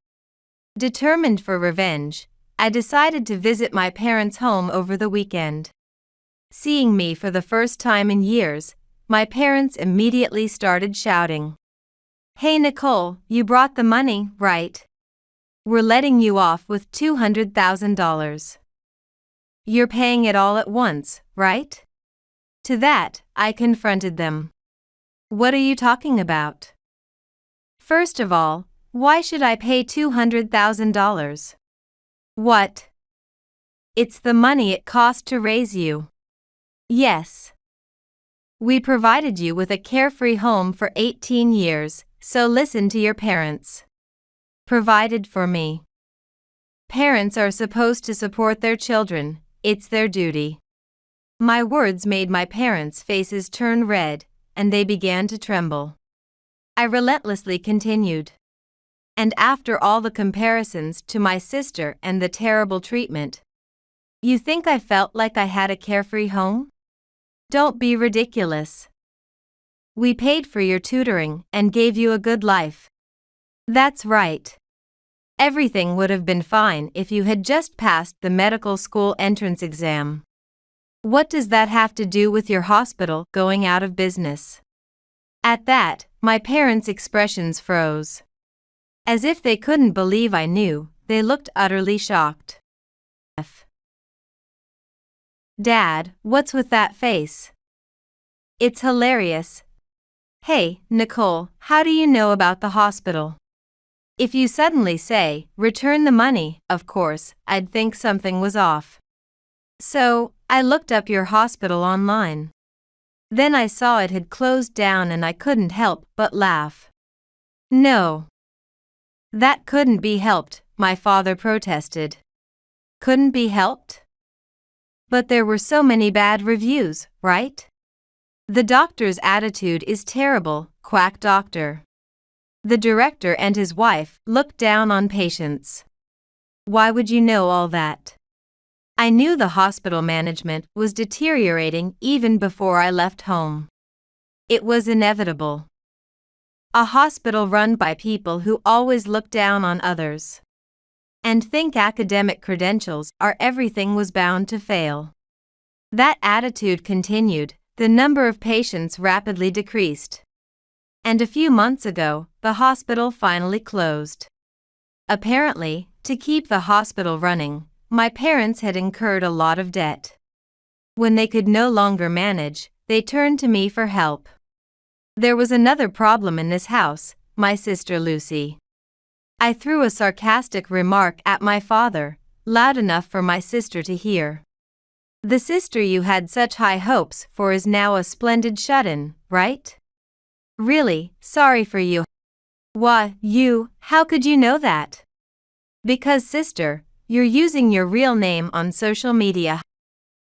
Determined for revenge, I decided to visit my parents' home over the weekend. Seeing me for the first time in years, my parents immediately started shouting. "Hey Nicole, you brought the money, right? We're letting you off with $200,000. You're paying it all at once, right?" To that, I confronted them. "What are you talking about? First of all, why should I pay $200,000? What? It's the money it cost to raise you. Yes. We provided you with a carefree home for 18 years, so listen to your parents. Provided for me. Parents are supposed to support their children, it's their duty." My words made my parents' faces turn red, and they began to tremble. I relentlessly continued. "And after all the comparisons to my sister and the terrible treatment, you think I felt like I had a carefree home? Don't be ridiculous. We paid for your tutoring and gave you a good life. That's right. Everything would have been fine if you had just passed the medical school entrance exam. What does that have to do with your hospital going out of business?" At that, my parents' expressions froze. As if they couldn't believe I knew, they looked utterly shocked. Dad, what's with that face? It's hilarious. Hey, Nicole, how do you know about the hospital? If you suddenly say, "Return the money," of course, I'd think something was off. So, I looked up your hospital online. Then I saw it had closed down and I couldn't help but laugh. No. That couldn't be helped, my father protested. Couldn't be helped? But there were so many bad reviews, right? The doctor's attitude is terrible, quack doctor. The director and his wife looked down on patients. Why would you know all that? I knew the hospital management was deteriorating even before I left home. It was inevitable. A hospital run by people who always look down on others and think academic credentials are everything was bound to fail. That attitude continued, the number of patients rapidly decreased. And a few months ago, the hospital finally closed. Apparently, to keep the hospital running, my parents had incurred a lot of debt. When they could no longer manage, they turned to me for help. There was another problem in this house, my sister Lucy. I threw a sarcastic remark at my father, loud enough for my sister to hear. The sister you had such high hopes for is now a splendid shut-in, right? Really, sorry for you. Why, how could you know that? Because sister, you're using your real name on social media.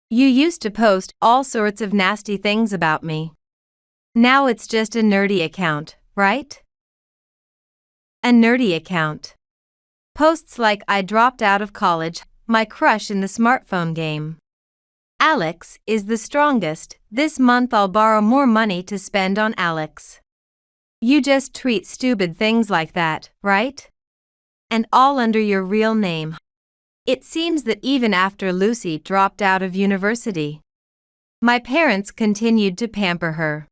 You used to post all sorts of nasty things about me. Now it's just a nerdy account, right? A nerdy account. Posts like I dropped out of college, my crush in the smartphone game. Alex is the strongest. This month I'll borrow more money to spend on Alex. You just tweet stupid things like that, right? And all under your real name. It seems that even after Lucy dropped out of university, my parents continued to pamper her.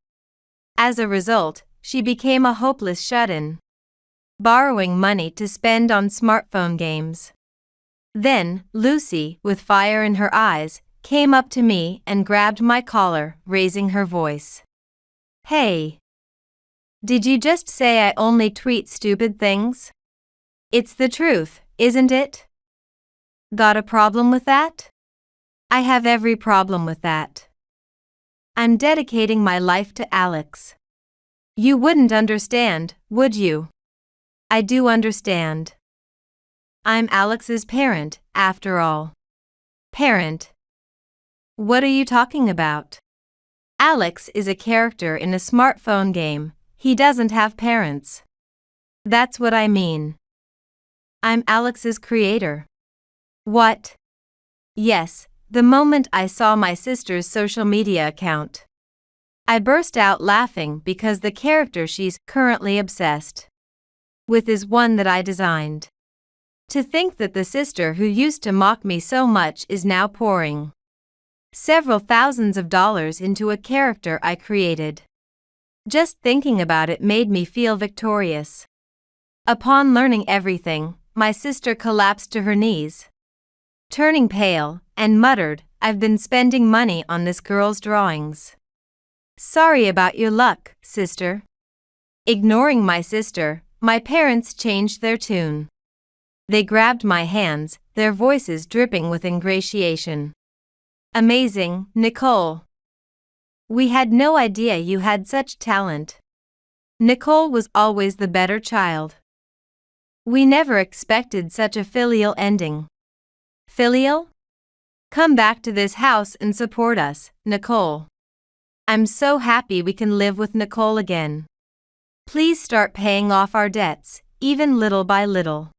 As a result, she became a hopeless shut-in, borrowing money to spend on smartphone games. Then, Lucy, with fire in her eyes, came up to me and grabbed my collar, raising her voice. Hey! Did you just say I only tweet stupid things? It's the truth, isn't it? Got a problem with that? I have every problem with that. I'm dedicating my life to Alex. You wouldn't understand, would you? I do understand. I'm Alex's parent, after all. Parent? What are you talking about? Alex is a character in a smartphone game. He doesn't have parents. That's what I mean. I'm Alex's creator. What? Yes, the moment I saw my sister's social media account, I burst out laughing because the character she's currently obsessed with is one that I designed. To think that the sister who used to mock me so much is now pouring several thousands of dollars into a character I created. Just thinking about it made me feel victorious. Upon learning everything, my sister collapsed to her knees, turning pale, and muttered, "I've been spending money on this girl's drawings. Sorry about your luck, sister." Ignoring my sister, my parents changed their tune. They grabbed my hands, their voices dripping with ingratiation. Amazing, Nicole. We had no idea you had such talent. Nicole was always the better child. We never expected such a filial ending. Filial? Come back to this house and support us, Nicole. I'm so happy we can live with Nicole again. Please start paying off our debts, even little by little.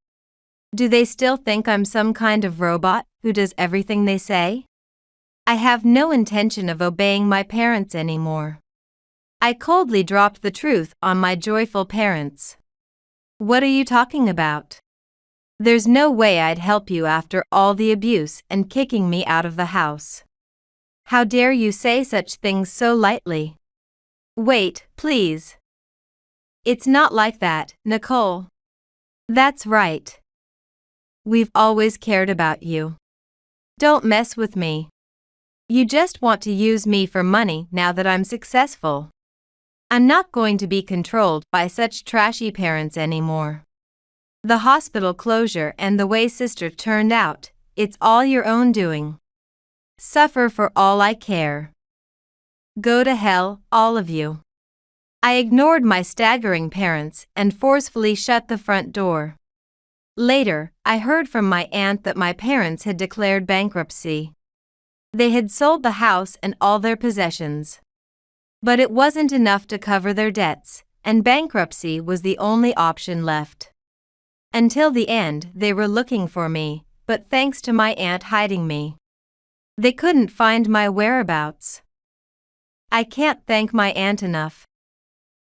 Do they still think I'm some kind of robot who does everything they say? I have no intention of obeying my parents anymore. I coldly dropped the truth on my joyful parents. What are you talking about? There's no way I'd help you after all the abuse and kicking me out of the house. How dare you say such things so lightly? Wait, please. It's not like that, Nicole. That's right. We've always cared about you. Don't mess with me. You just want to use me for money now that I'm successful. I'm not going to be controlled by such trashy parents anymore. The hospital closure and the way sister turned out, it's all your own doing. Suffer for all I care. Go to hell, all of you. I ignored my staggering parents and forcefully shut the front door. Later, I heard from my aunt that my parents had declared bankruptcy. They had sold the house and all their possessions. But it wasn't enough to cover their debts, and bankruptcy was the only option left. Until the end, they were looking for me, but thanks to my aunt hiding me, they couldn't find my whereabouts. I can't thank my aunt enough.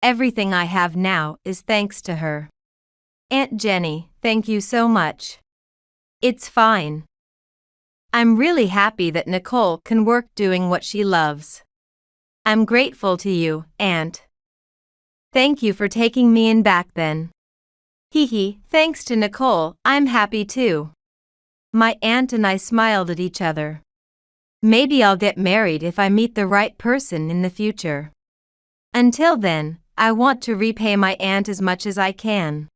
Everything I have now is thanks to her. Aunt Jenny, thank you so much. It's fine. I'm really happy that Nicole can work doing what she loves. I'm grateful to you, Aunt. Thank you for taking me in back then. Hee, thanks to Nicole, I'm happy too. My aunt and I smiled at each other. Maybe I'll get married if I meet the right person in the future. Until then, I want to repay my aunt as much as I can.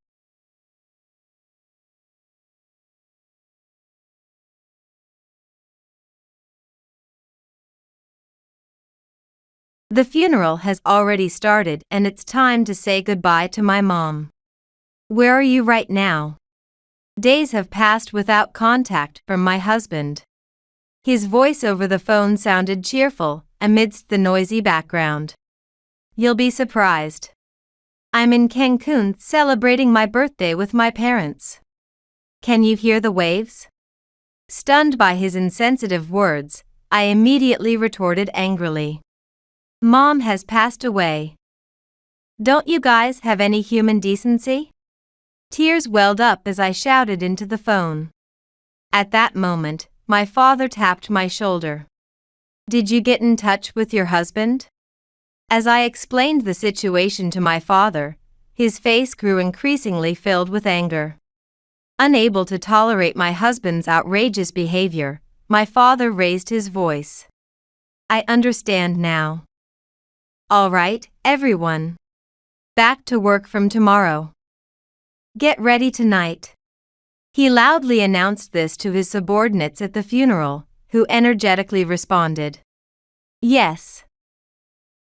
The funeral has already started and it's time to say goodbye to my mom. Where are you right now? Days have passed without contact from my husband. His voice over the phone sounded cheerful amidst the noisy background. You'll be surprised. I'm in Cancun celebrating my birthday with my parents. Can you hear the waves? Stunned by his insensitive words, I immediately retorted angrily. Mom has passed away. Don't you guys have any human decency? Tears welled up as I shouted into the phone. At that moment, my father tapped my shoulder. Did you get in touch with your husband? As I explained the situation to my father, his face grew increasingly filled with anger. Unable to tolerate my husband's outrageous behavior, my father raised his voice. I understand now. All right, everyone. Back to work from tomorrow. Get ready tonight. He loudly announced this to his subordinates at the funeral, who energetically responded. Yes.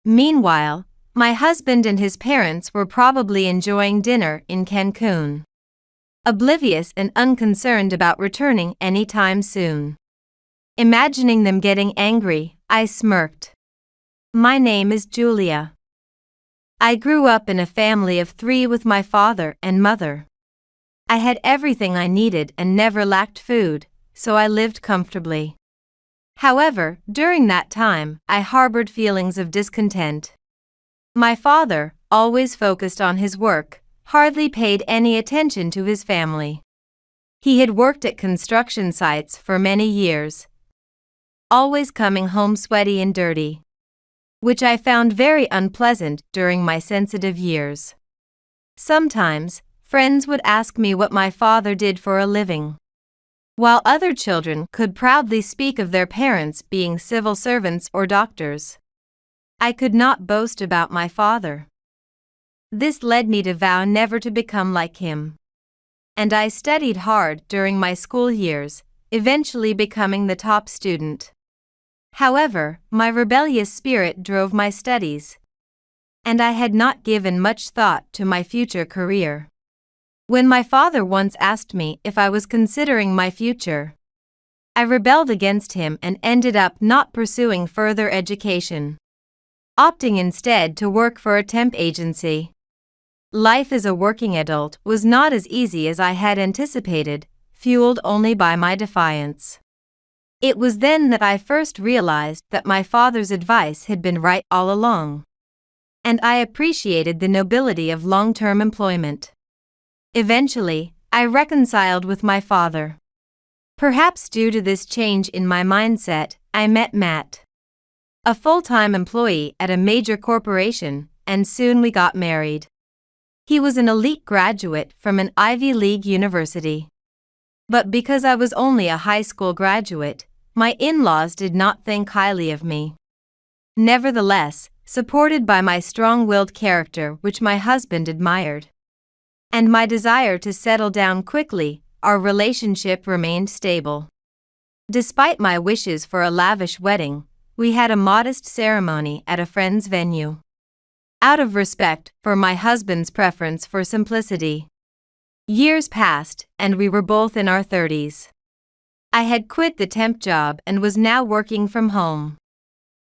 Meanwhile, my husband and his parents were probably enjoying dinner in Cancun. Oblivious and unconcerned about returning anytime soon. Imagining them getting angry, I smirked. My name is Julia. I grew up in a family of 3 with my father and mother. I had everything I needed and never lacked food, so I lived comfortably. However, during that time, I harbored feelings of discontent. My father, always focused on his work, hardly paid any attention to his family. He had worked at construction sites for many years, always coming home sweaty and dirty, which I found very unpleasant during my sensitive years. Sometimes, friends would ask me what my father did for a living, while other children could proudly speak of their parents being civil servants or doctors. I could not boast about my father. This led me to vow never to become like him. And I studied hard during my school years, eventually becoming the top student. However, my rebellious spirit drove my studies, and I had not given much thought to my future career. When my father once asked me if I was considering my future, I rebelled against him and ended up not pursuing further education, opting instead to work for a temp agency. Life as a working adult was not as easy as I had anticipated, fueled only by my defiance. It was then that I first realized that my father's advice had been right all along, and I appreciated the nobility of long-term employment. Eventually, I reconciled with my father. Perhaps due to this change in my mindset, I met Matt, a full-time employee at a major corporation, and soon we got married. He was an elite graduate from an Ivy League university. But because I was only a high school graduate, my in-laws did not think highly of me. Nevertheless, supported by my strong-willed character which my husband admired, and my desire to settle down quickly, our relationship remained stable. Despite my wishes for a lavish wedding, we had a modest ceremony at a friend's venue, out of respect for my husband's preference for simplicity. Years passed, and we were both in our 30s. I had quit the temp job and was now working from home.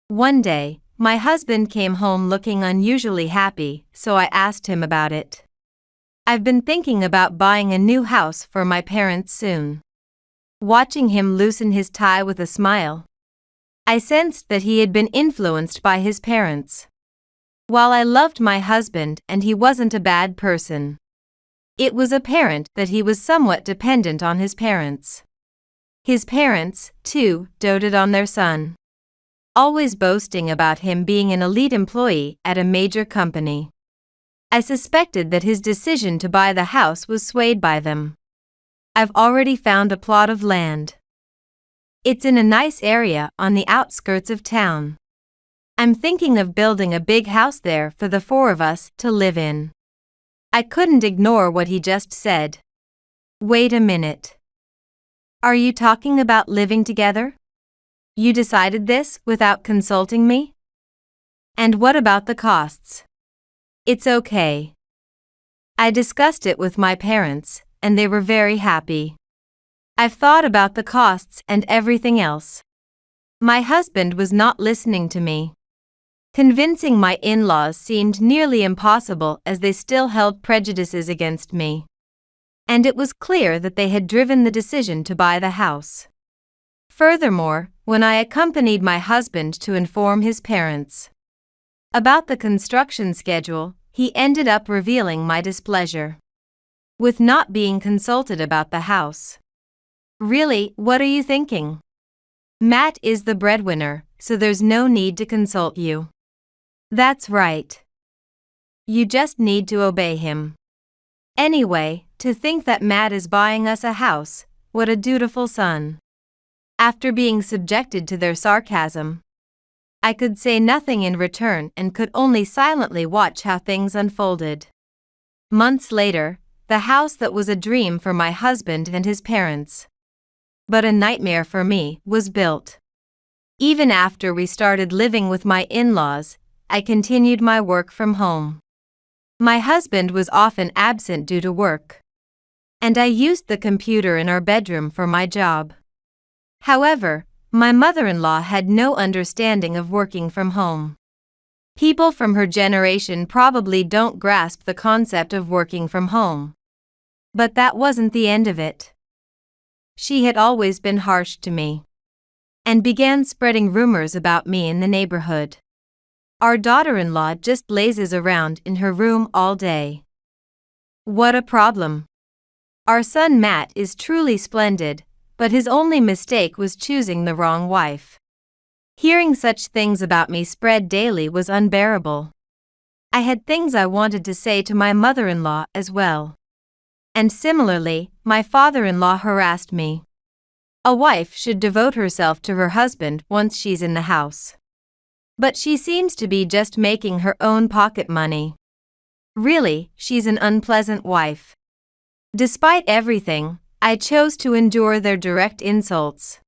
One day, my husband came home looking unusually happy, so I asked him about it. I've been thinking about buying a new house for my parents soon. Watching him loosen his tie with a smile, I sensed that he had been influenced by his parents. While I loved my husband and he wasn't a bad person, it was apparent that he was somewhat dependent on his parents. His parents, too, doted on their son, always boasting about him being an elite employee at a major company. I suspected that his decision to buy the house was swayed by them. I've already found a plot of land. It's in a nice area on the outskirts of town. I'm thinking of building a big house there for the 4 of us to live in. I couldn't ignore what he just said. Wait a minute. Are you talking about living together? You decided this without consulting me? And what about the costs? It's okay. I discussed it with my parents, and they were very happy. I've thought about the costs and everything else. My husband was not listening to me. Convincing my in-laws seemed nearly impossible as they still held prejudices against me. And it was clear that they had driven the decision to buy the house Furthermore, when I accompanied my husband to inform his parents about the construction schedule, he ended up revealing my displeasure with not being consulted about the house. Really, what are you thinking? Matt is the breadwinner, so there's no need to consult you. That's right. You just need to obey him. Anyway, to think that Matt is buying us a house, what a dutiful son. After being subjected to their sarcasm, I could say nothing in return and could only silently watch how things unfolded. Months later, the house that was a dream for my husband and his parents, but a nightmare for me, was built. Even after we started living with my in-laws, I continued my work from home. My husband was often absent due to work, and I used the computer in our bedroom for my job. However, my mother-in-law had no understanding of working from home. People from her generation probably don't grasp the concept of working from home. But that wasn't the end of it. She had always been harsh to me and began spreading rumors about me in the neighborhood. Our daughter-in-law just lazes around in her room all day. What a problem. Our son Matt is truly splendid, but his only mistake was choosing the wrong wife. Hearing such things about me spread daily was unbearable. I had things I wanted to say to my mother-in-law as well. And similarly, my father-in-law harassed me. A wife should devote herself to her husband once she's in the house. But she seems to be just making her own pocket money. Really, she's an unpleasant wife. Despite everything, I chose to endure their direct insults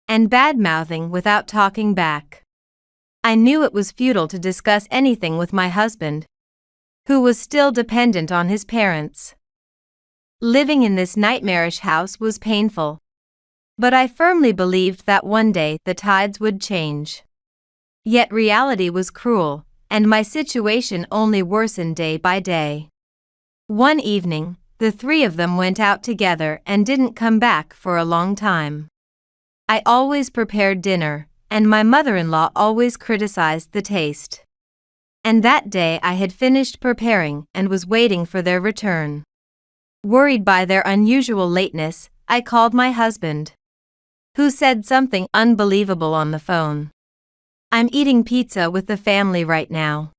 and bad-mouthing without talking back. I knew it was futile to discuss anything with my husband, who was still dependent on his parents. Living in this nightmarish house was painful, but I firmly believed that one day the tides would change. Yet reality was cruel, and my situation only worsened day by day. One evening, the three of them went out together and didn't come back for a long time. I always prepared dinner, and my mother-in-law always criticized the taste. And that day I had finished preparing and was waiting for their return. Worried by their unusual lateness, I called my husband, who said something unbelievable on the phone. I'm eating pizza with the family right now.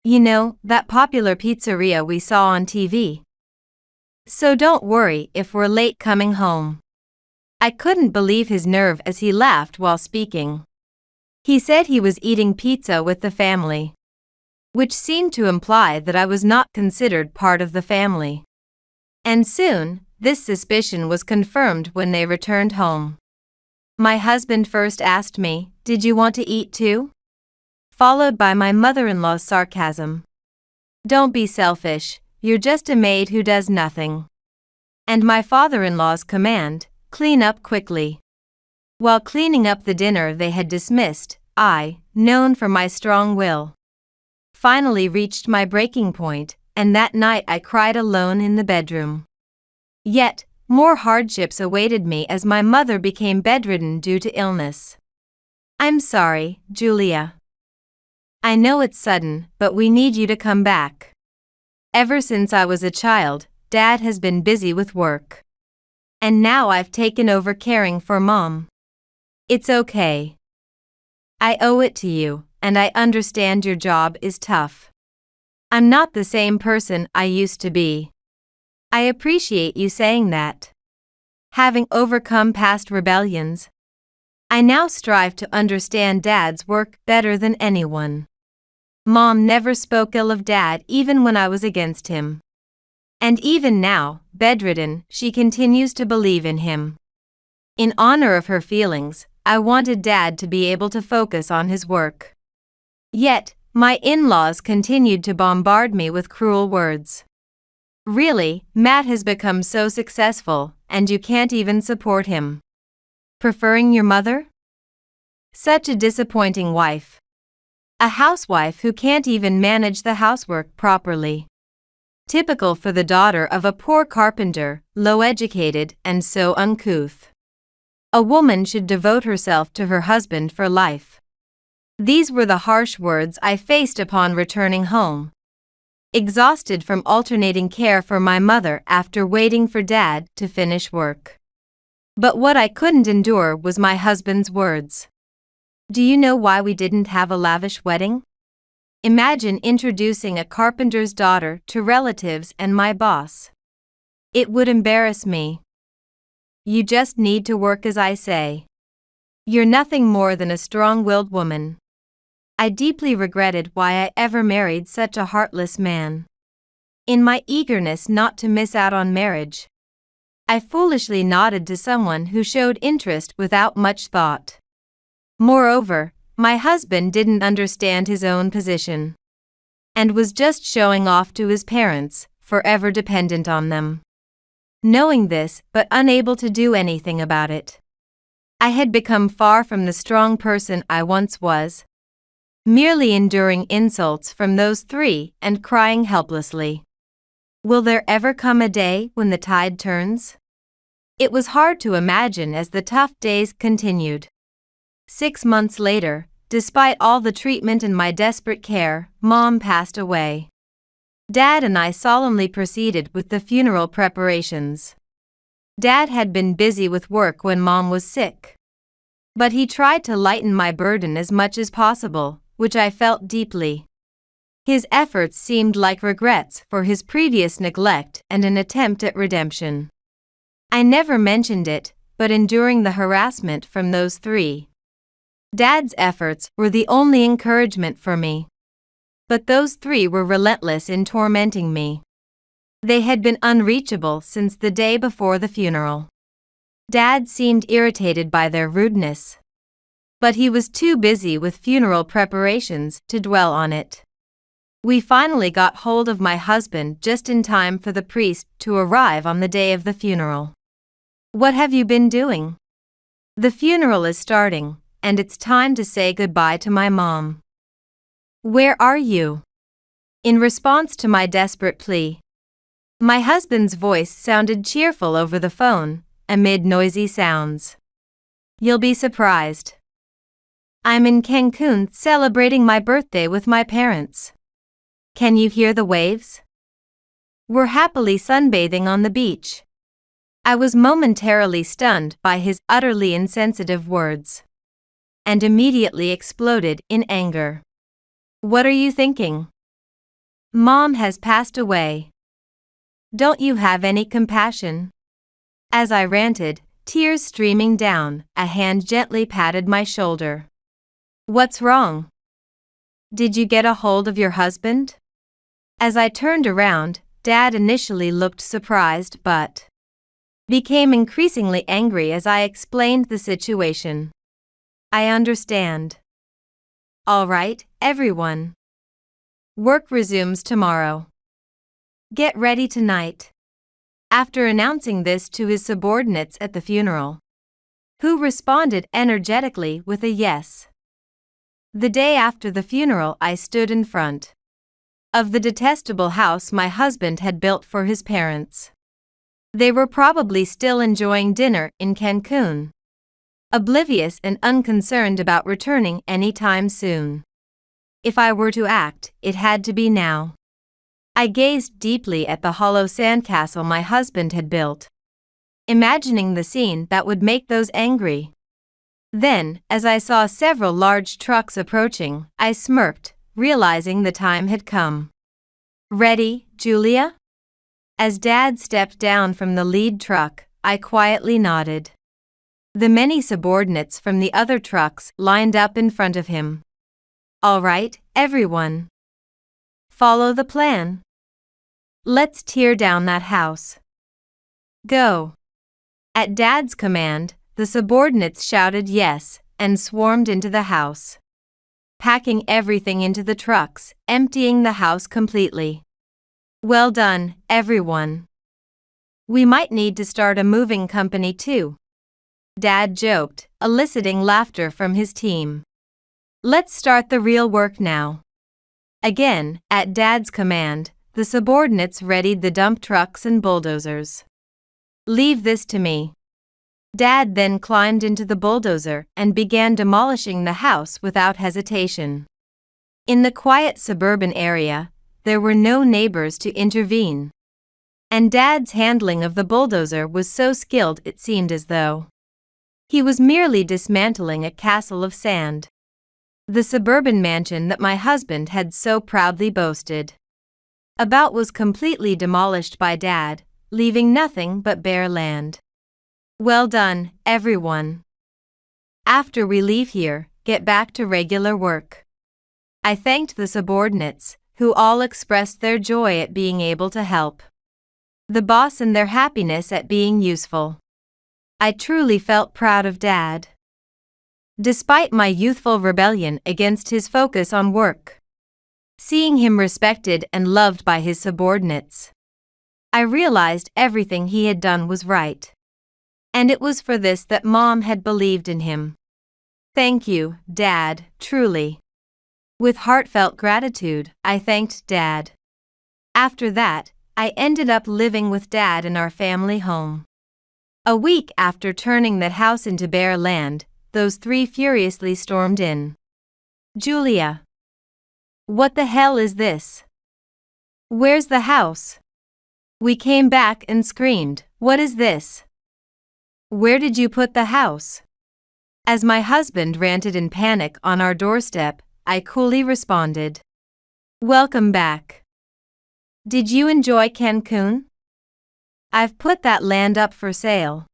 You know, that popular pizzeria we saw on TV. So don't worry if we're late coming home. I couldn't believe his nerve as he laughed while speaking. He said he was eating pizza with the family, which seemed to imply that I was not considered part of the family. And soon, this suspicion was confirmed when they returned home. My husband first asked me, "Did you want to eat too?" Followed by my mother-in-law's sarcasm. "Don't be selfish, you're just a maid who does nothing." And my father-in-law's command, "Clean up quickly." While cleaning up the dinner they had dismissed, I, known for my strong will, finally reached my breaking point, and that night I cried alone in the bedroom. Yet, more hardships awaited me as my mother became bedridden due to illness. I'm sorry, Julia. I know it's sudden, but we need you to come back. Ever since I was a child, Dad has been busy with work. And now I've taken over caring for Mom. It's okay. I owe it to you, and I understand your job is tough. I'm not the same person I used to be. I appreciate you saying that. Having overcome past rebellions, I now strive to understand Dad's work better than anyone. Mom never spoke ill of Dad even when I was against him. And even now, bedridden, she continues to believe in him. In honor of her feelings, I wanted Dad to be able to focus on his work. Yet, my in-laws continued to bombard me with cruel words. Really, Matt has become so successful, and you can't even support him. Preferring your mother? Such a disappointing wife. A housewife who can't even manage the housework properly. Typical for the daughter of a poor carpenter, low-educated and so uncouth. A woman should devote herself to her husband for life. These were the harsh words I faced upon returning home, exhausted from alternating care for my mother after waiting for Dad to finish work. But what I couldn't endure was my husband's words. "Do you know why we didn't have a lavish wedding? Imagine introducing a carpenter's daughter to relatives and my boss. It would embarrass me. You just need to work as I say. You're nothing more than a strong-willed woman." I deeply regretted why I ever married such a heartless man. In my eagerness not to miss out on marriage, I foolishly nodded to someone who showed interest without much thought. Moreover, my husband didn't understand his own position, and was just showing off to his parents, forever dependent on them. Knowing this, but unable to do anything about it, I had become far from the strong person I once was, merely enduring insults from those three and crying helplessly. Will there ever come a day when the tide turns? It was hard to imagine as the tough days continued. 6 months later, despite all the treatment and my desperate care, Mom passed away. Dad and I solemnly proceeded with the funeral preparations. Dad had been busy with work when Mom was sick, but he tried to lighten my burden as much as possible, which I felt deeply. His efforts seemed like regrets for his previous neglect and an attempt at redemption. I never mentioned it, but enduring the harassment from those three, Dad's efforts were the only encouragement for me. But those three were relentless in tormenting me. They had been unreachable since the day before the funeral. Dad seemed irritated by their rudeness, but he was too busy with funeral preparations to dwell on it. We finally got hold of my husband just in time for the priest to arrive on the day of the funeral. "What have you been doing? The funeral is starting, and it's time to say goodbye to my mom. Where are you?" In response to my desperate plea, my husband's voice sounded cheerful over the phone, amid noisy sounds. "You'll be surprised. I'm in Cancun celebrating my birthday with my parents. Can you hear the waves? We're happily sunbathing on the beach." I was momentarily stunned by his utterly insensitive words, and immediately exploded in anger. "What are you thinking? Mom has passed away. Don't you have any compassion?" As I ranted, tears streaming down, a hand gently patted my shoulder. "What's wrong? Did you get a hold of your husband?" As I turned around, Dad initially looked surprised but became increasingly angry as I explained the situation. "I understand. All right, everyone. Work resumes tomorrow. Get ready tonight." After announcing this to his subordinates at the funeral, who responded energetically with a yes. The day after the funeral, I stood in front of the detestable house my husband had built for his parents. They were probably still enjoying dinner in Cancun, oblivious and unconcerned about returning anytime soon. If I were to act, it had to be now. I gazed deeply at the hollow sandcastle my husband had built, imagining the scene that would make those angry. Then, as I saw several large trucks approaching, I smirked, realizing the time had come. "Ready, Julia?" As Dad stepped down from the lead truck, I quietly nodded. The many subordinates from the other trucks lined up in front of him. "All right, everyone. Follow the plan. Let's tear down that house. Go." At Dad's command, the subordinates shouted yes and swarmed into the house, packing everything into the trucks, emptying the house completely. "Well done, everyone. We might need to start a moving company too," Dad joked, eliciting laughter from his team. "Let's start the real work now." Again, at Dad's command, the subordinates readied the dump trucks and bulldozers. "Leave this to me. Dad then climbed into the bulldozer and began demolishing the house without hesitation. In the quiet suburban area, there were no neighbors to intervene. And Dad's handling of the bulldozer was so skilled it seemed as though he was merely dismantling a castle of sand. The suburban mansion that my husband had so proudly boasted about was completely demolished by Dad, leaving nothing but bare land. Well done, everyone. After we leave here, get back to regular work. I thanked the subordinates, who all expressed their joy at being able to help the boss and their happiness at being useful. I truly felt proud of Dad. Despite my youthful rebellion against his focus on work, seeing him respected and loved by his subordinates, I realized everything he had done was right. And it was for this that Mom had believed in him. Thank you, Dad, truly. With heartfelt gratitude, I thanked Dad. After that, I ended up living with Dad in our family home. A week after turning that house into bare land, those three furiously stormed in. Julia. What the hell is this? Where's the house? We came back and screamed, what is this? Where did you put the house? As my husband ranted in panic on our doorstep, I coolly responded. Welcome back. Did you enjoy Cancun? I've put that land up for sale.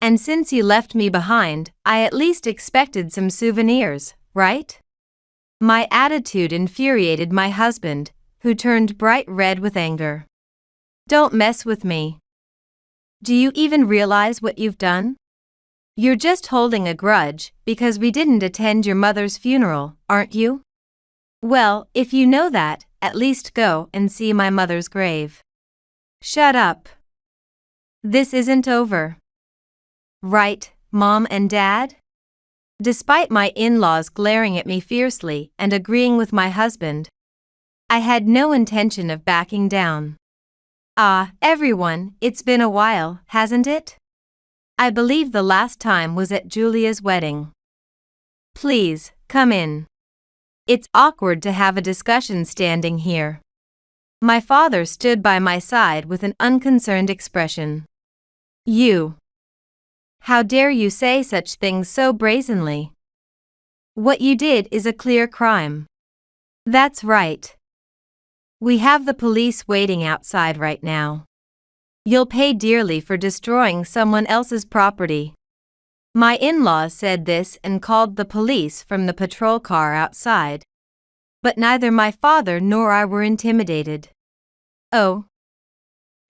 And since you left me behind, I at least expected some souvenirs, right? My attitude infuriated my husband, who turned bright red with anger. Don't mess with me. Do you even realize what you've done? You're just holding a grudge because we didn't attend your mother's funeral, aren't you? Well, if you know that, at least go and see my mother's grave. Shut up. This isn't over. Right, Mom and Dad? Despite my in-laws glaring at me fiercely and agreeing with my husband, I had no intention of backing down. Ah, everyone, it's been a while, hasn't it? I believe the last time was at Julia's wedding. Please, come in. It's awkward to have a discussion standing here. My father stood by my side with an unconcerned expression. You. How dare you say such things so brazenly? What you did is a clear crime. That's right. We have the police waiting outside right now. You'll pay dearly for destroying someone else's property. My in-laws said this and called the police from the patrol car outside. But neither my father nor I were intimidated. Oh.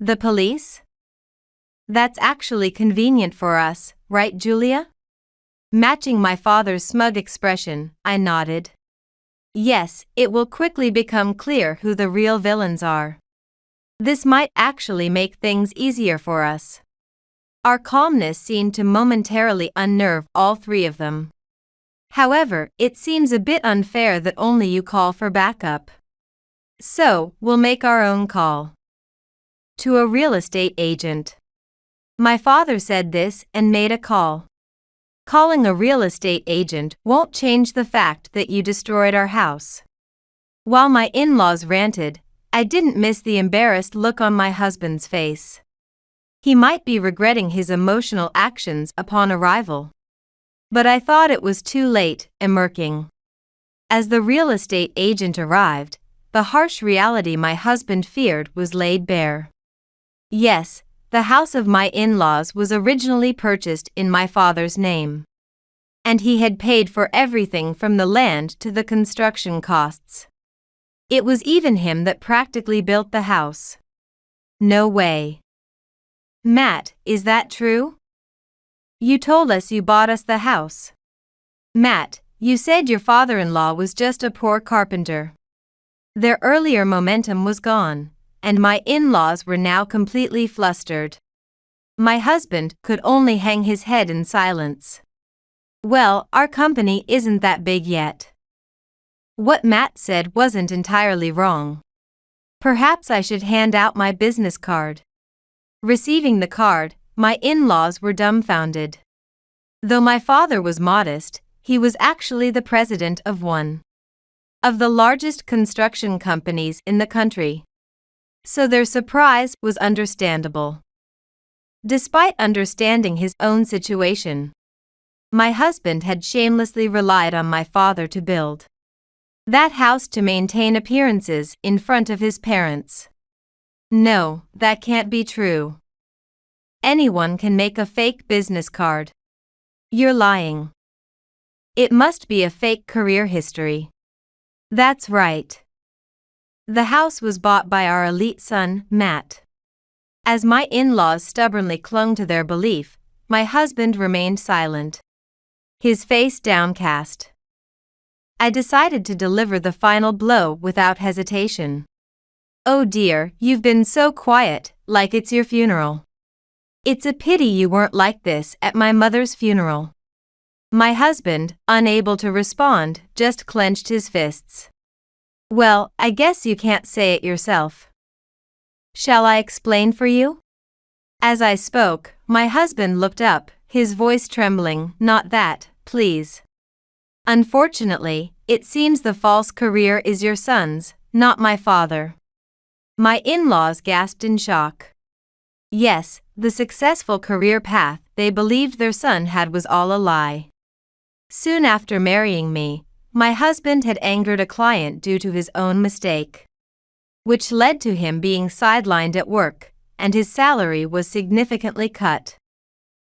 The police? That's actually convenient for us, right, Julia? Matching my father's smug expression, I nodded. Yes, it will quickly become clear who the real villains are. This might actually make things easier for us. Our calmness seemed to momentarily unnerve all three of them. However, it seems a bit unfair that only you call for backup. So, we'll make our own call. To a real estate agent. My father said this and made a call. Calling a real estate agent won't change the fact that you destroyed our house. While my in-laws ranted, I didn't miss the embarrassed look on my husband's face. He might be regretting his emotional actions upon arrival. But I thought it was too late, emerking. As the real estate agent arrived, the harsh reality my husband feared was laid bare. Yes, the house of my in-laws was originally purchased in my father's name. And he had paid for everything from the land to the construction costs. It was even him that practically built the house. No way. Matt, is that true? You told us you bought us the house. Matt, you said your father-in-law was just a poor carpenter. Their earlier momentum was gone, and my in-laws were now completely flustered. My husband could only hang his head in silence. Well, our company isn't that big yet. What Matt said wasn't entirely wrong. Perhaps I should hand out my business card. Receiving the card, my in-laws were dumbfounded. Though my father was modest, he was actually the president of one of the largest construction companies in the country. So their surprise was understandable. Despite understanding his own situation, my husband had shamelessly relied on my father to build that house to maintain appearances in front of his parents. No, that can't be true. Anyone can make a fake business card. You're lying. It must be a fake career history. That's right. The house was bought by our elite son, Matt. As my in-laws stubbornly clung to their belief, my husband remained silent, his face downcast. I decided to deliver the final blow without hesitation. Oh dear, you've been so quiet, like it's your funeral. It's a pity you weren't like this at my mother's funeral. My husband, unable to respond, just clenched his fists. Well, I guess you can't say it yourself. Shall I explain for you? As I spoke, my husband looked up, his voice trembling. Not that, please. Unfortunately, it seems the false career is your son's, not my father. My in-laws gasped in shock. Yes, the successful career path they believed their son had was all a lie. Soon after marrying me, my husband had angered a client due to his own mistake, which led to him being sidelined at work, and his salary was significantly cut.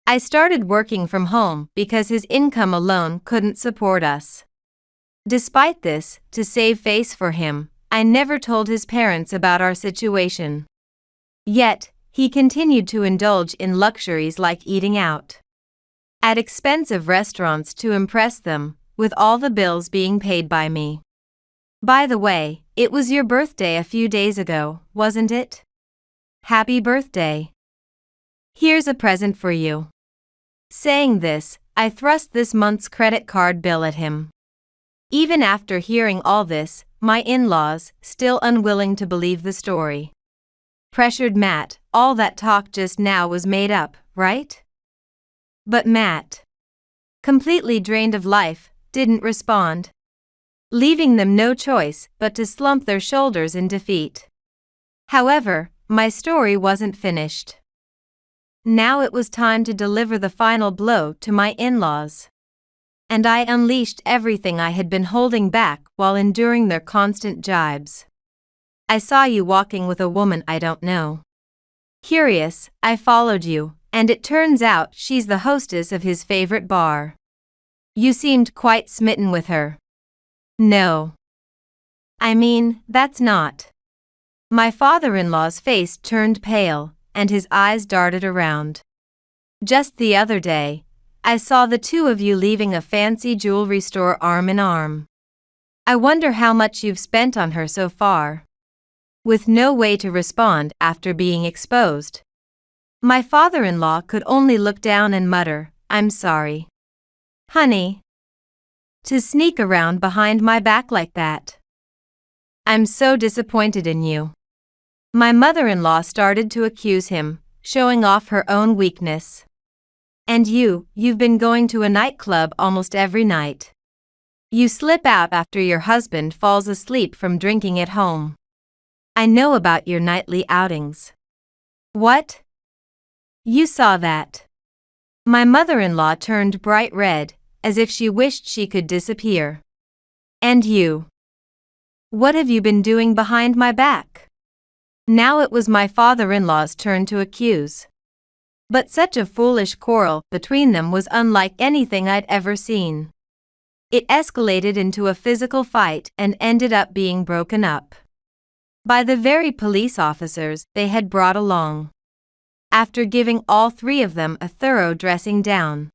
I started working from home because his income alone couldn't support us. Despite this, to save face for him, I never told his parents about our situation. Yet, he continued to indulge in luxuries like eating out at expensive restaurants to impress them, with all the bills being paid by me. By the way, it was your birthday a few days ago, wasn't it? Happy birthday. Here's a present for you. Saying this, I thrust this month's credit card bill at him. Even after hearing all this, my in-laws, still unwilling to believe the story, pressured Matt. All that talk just now was made up, right? But Matt, completely drained of life, didn't respond, leaving them no choice but to slump their shoulders in defeat. However, my story wasn't finished. Now it was time to deliver the final blow to my in-laws. And I unleashed everything I had been holding back while enduring their constant jibes. I saw you walking with a woman I don't know. Curious, I followed you, and it turns out she's the hostess of his favorite bar. You seemed quite smitten with her. No. I mean, that's not. My father-in-law's face turned pale, and his eyes darted around. Just the other day, I saw the two of you leaving a fancy jewelry store arm in arm. I wonder how much you've spent on her so far. With no way to respond after being exposed, my father-in-law could only look down and mutter, "I'm sorry. Honey. To sneak around behind my back like that. I'm so disappointed in you." My mother-in-law started to accuse him, showing off her own weakness. And you've been going to a nightclub almost every night. You slip out after your husband falls asleep from drinking at home. I know about your nightly outings. What? You saw that. My mother-in-law turned bright red, as if she wished she could disappear. And you? What have you been doing behind my back? Now it was my father-in-law's turn to accuse. But such a foolish quarrel between them was unlike anything I'd ever seen. It escalated into a physical fight and ended up being broken up by the very police officers they had brought along. After giving all three of them a thorough dressing down,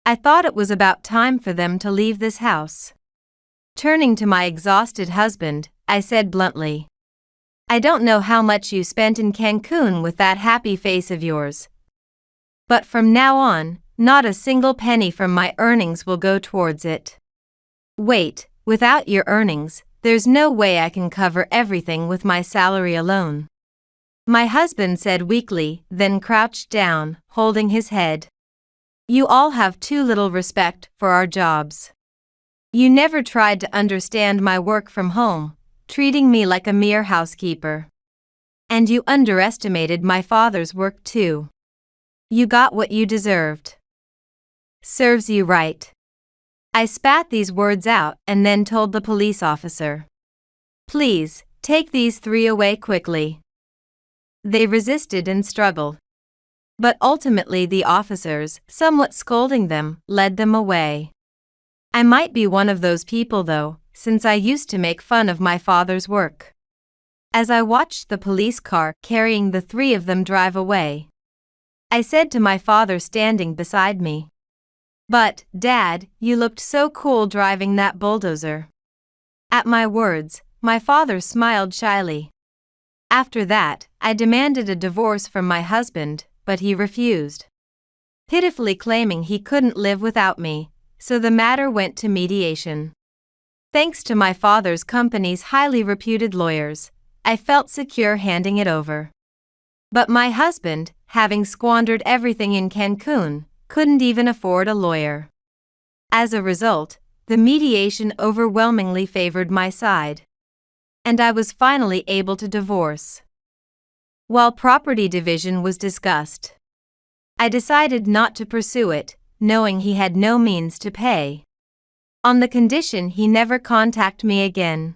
I thought it was about time for them to leave this house. Turning to my exhausted husband, I said bluntly, "I don't know how much you spent in Cancun with that happy face of yours. But from now on, not a single penny from my earnings will go towards it." Wait, without your earnings, there's no way I can cover everything with my salary alone. My husband said weakly, then crouched down, holding his head. You all have too little respect for our jobs. You never tried to understand my work from home, treating me like a mere housekeeper. And you underestimated my father's work too. You got what you deserved. Serves you right. I spat these words out and then told the police officer. Please, take these three away quickly. They resisted and struggled. But ultimately the officers, somewhat scolding them, led them away. I might be one of those people though, since I used to make fun of my father's work. As I watched the police car carrying the three of them drive away, I said to my father standing beside me, "But, Dad, you looked so cool driving that bulldozer." At my words, my father smiled shyly. After that, I demanded a divorce from my husband, but he refused, pitifully claiming he couldn't live without me, so the matter went to mediation. Thanks to my father's company's highly reputed lawyers, I felt secure handing it over. But my husband, having squandered everything in Cancun, couldn't even afford a lawyer. As a result, the mediation overwhelmingly favored my side, and I was finally able to divorce. While property division was discussed, I decided not to pursue it, knowing he had no means to pay, on the condition he never contact me again.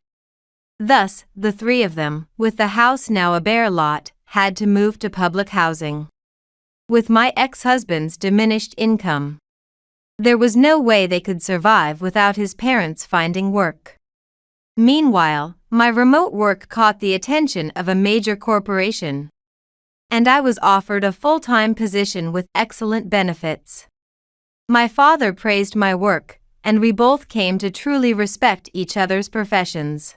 Thus, the three of them, with the house now a bare lot, had to move to public housing. With my ex-husband's diminished income, there was no way they could survive without his parents finding work. Meanwhile, my remote work caught the attention of a major corporation, and I was offered a full-time position with excellent benefits. My father praised my work, and we both came to truly respect each other's professions.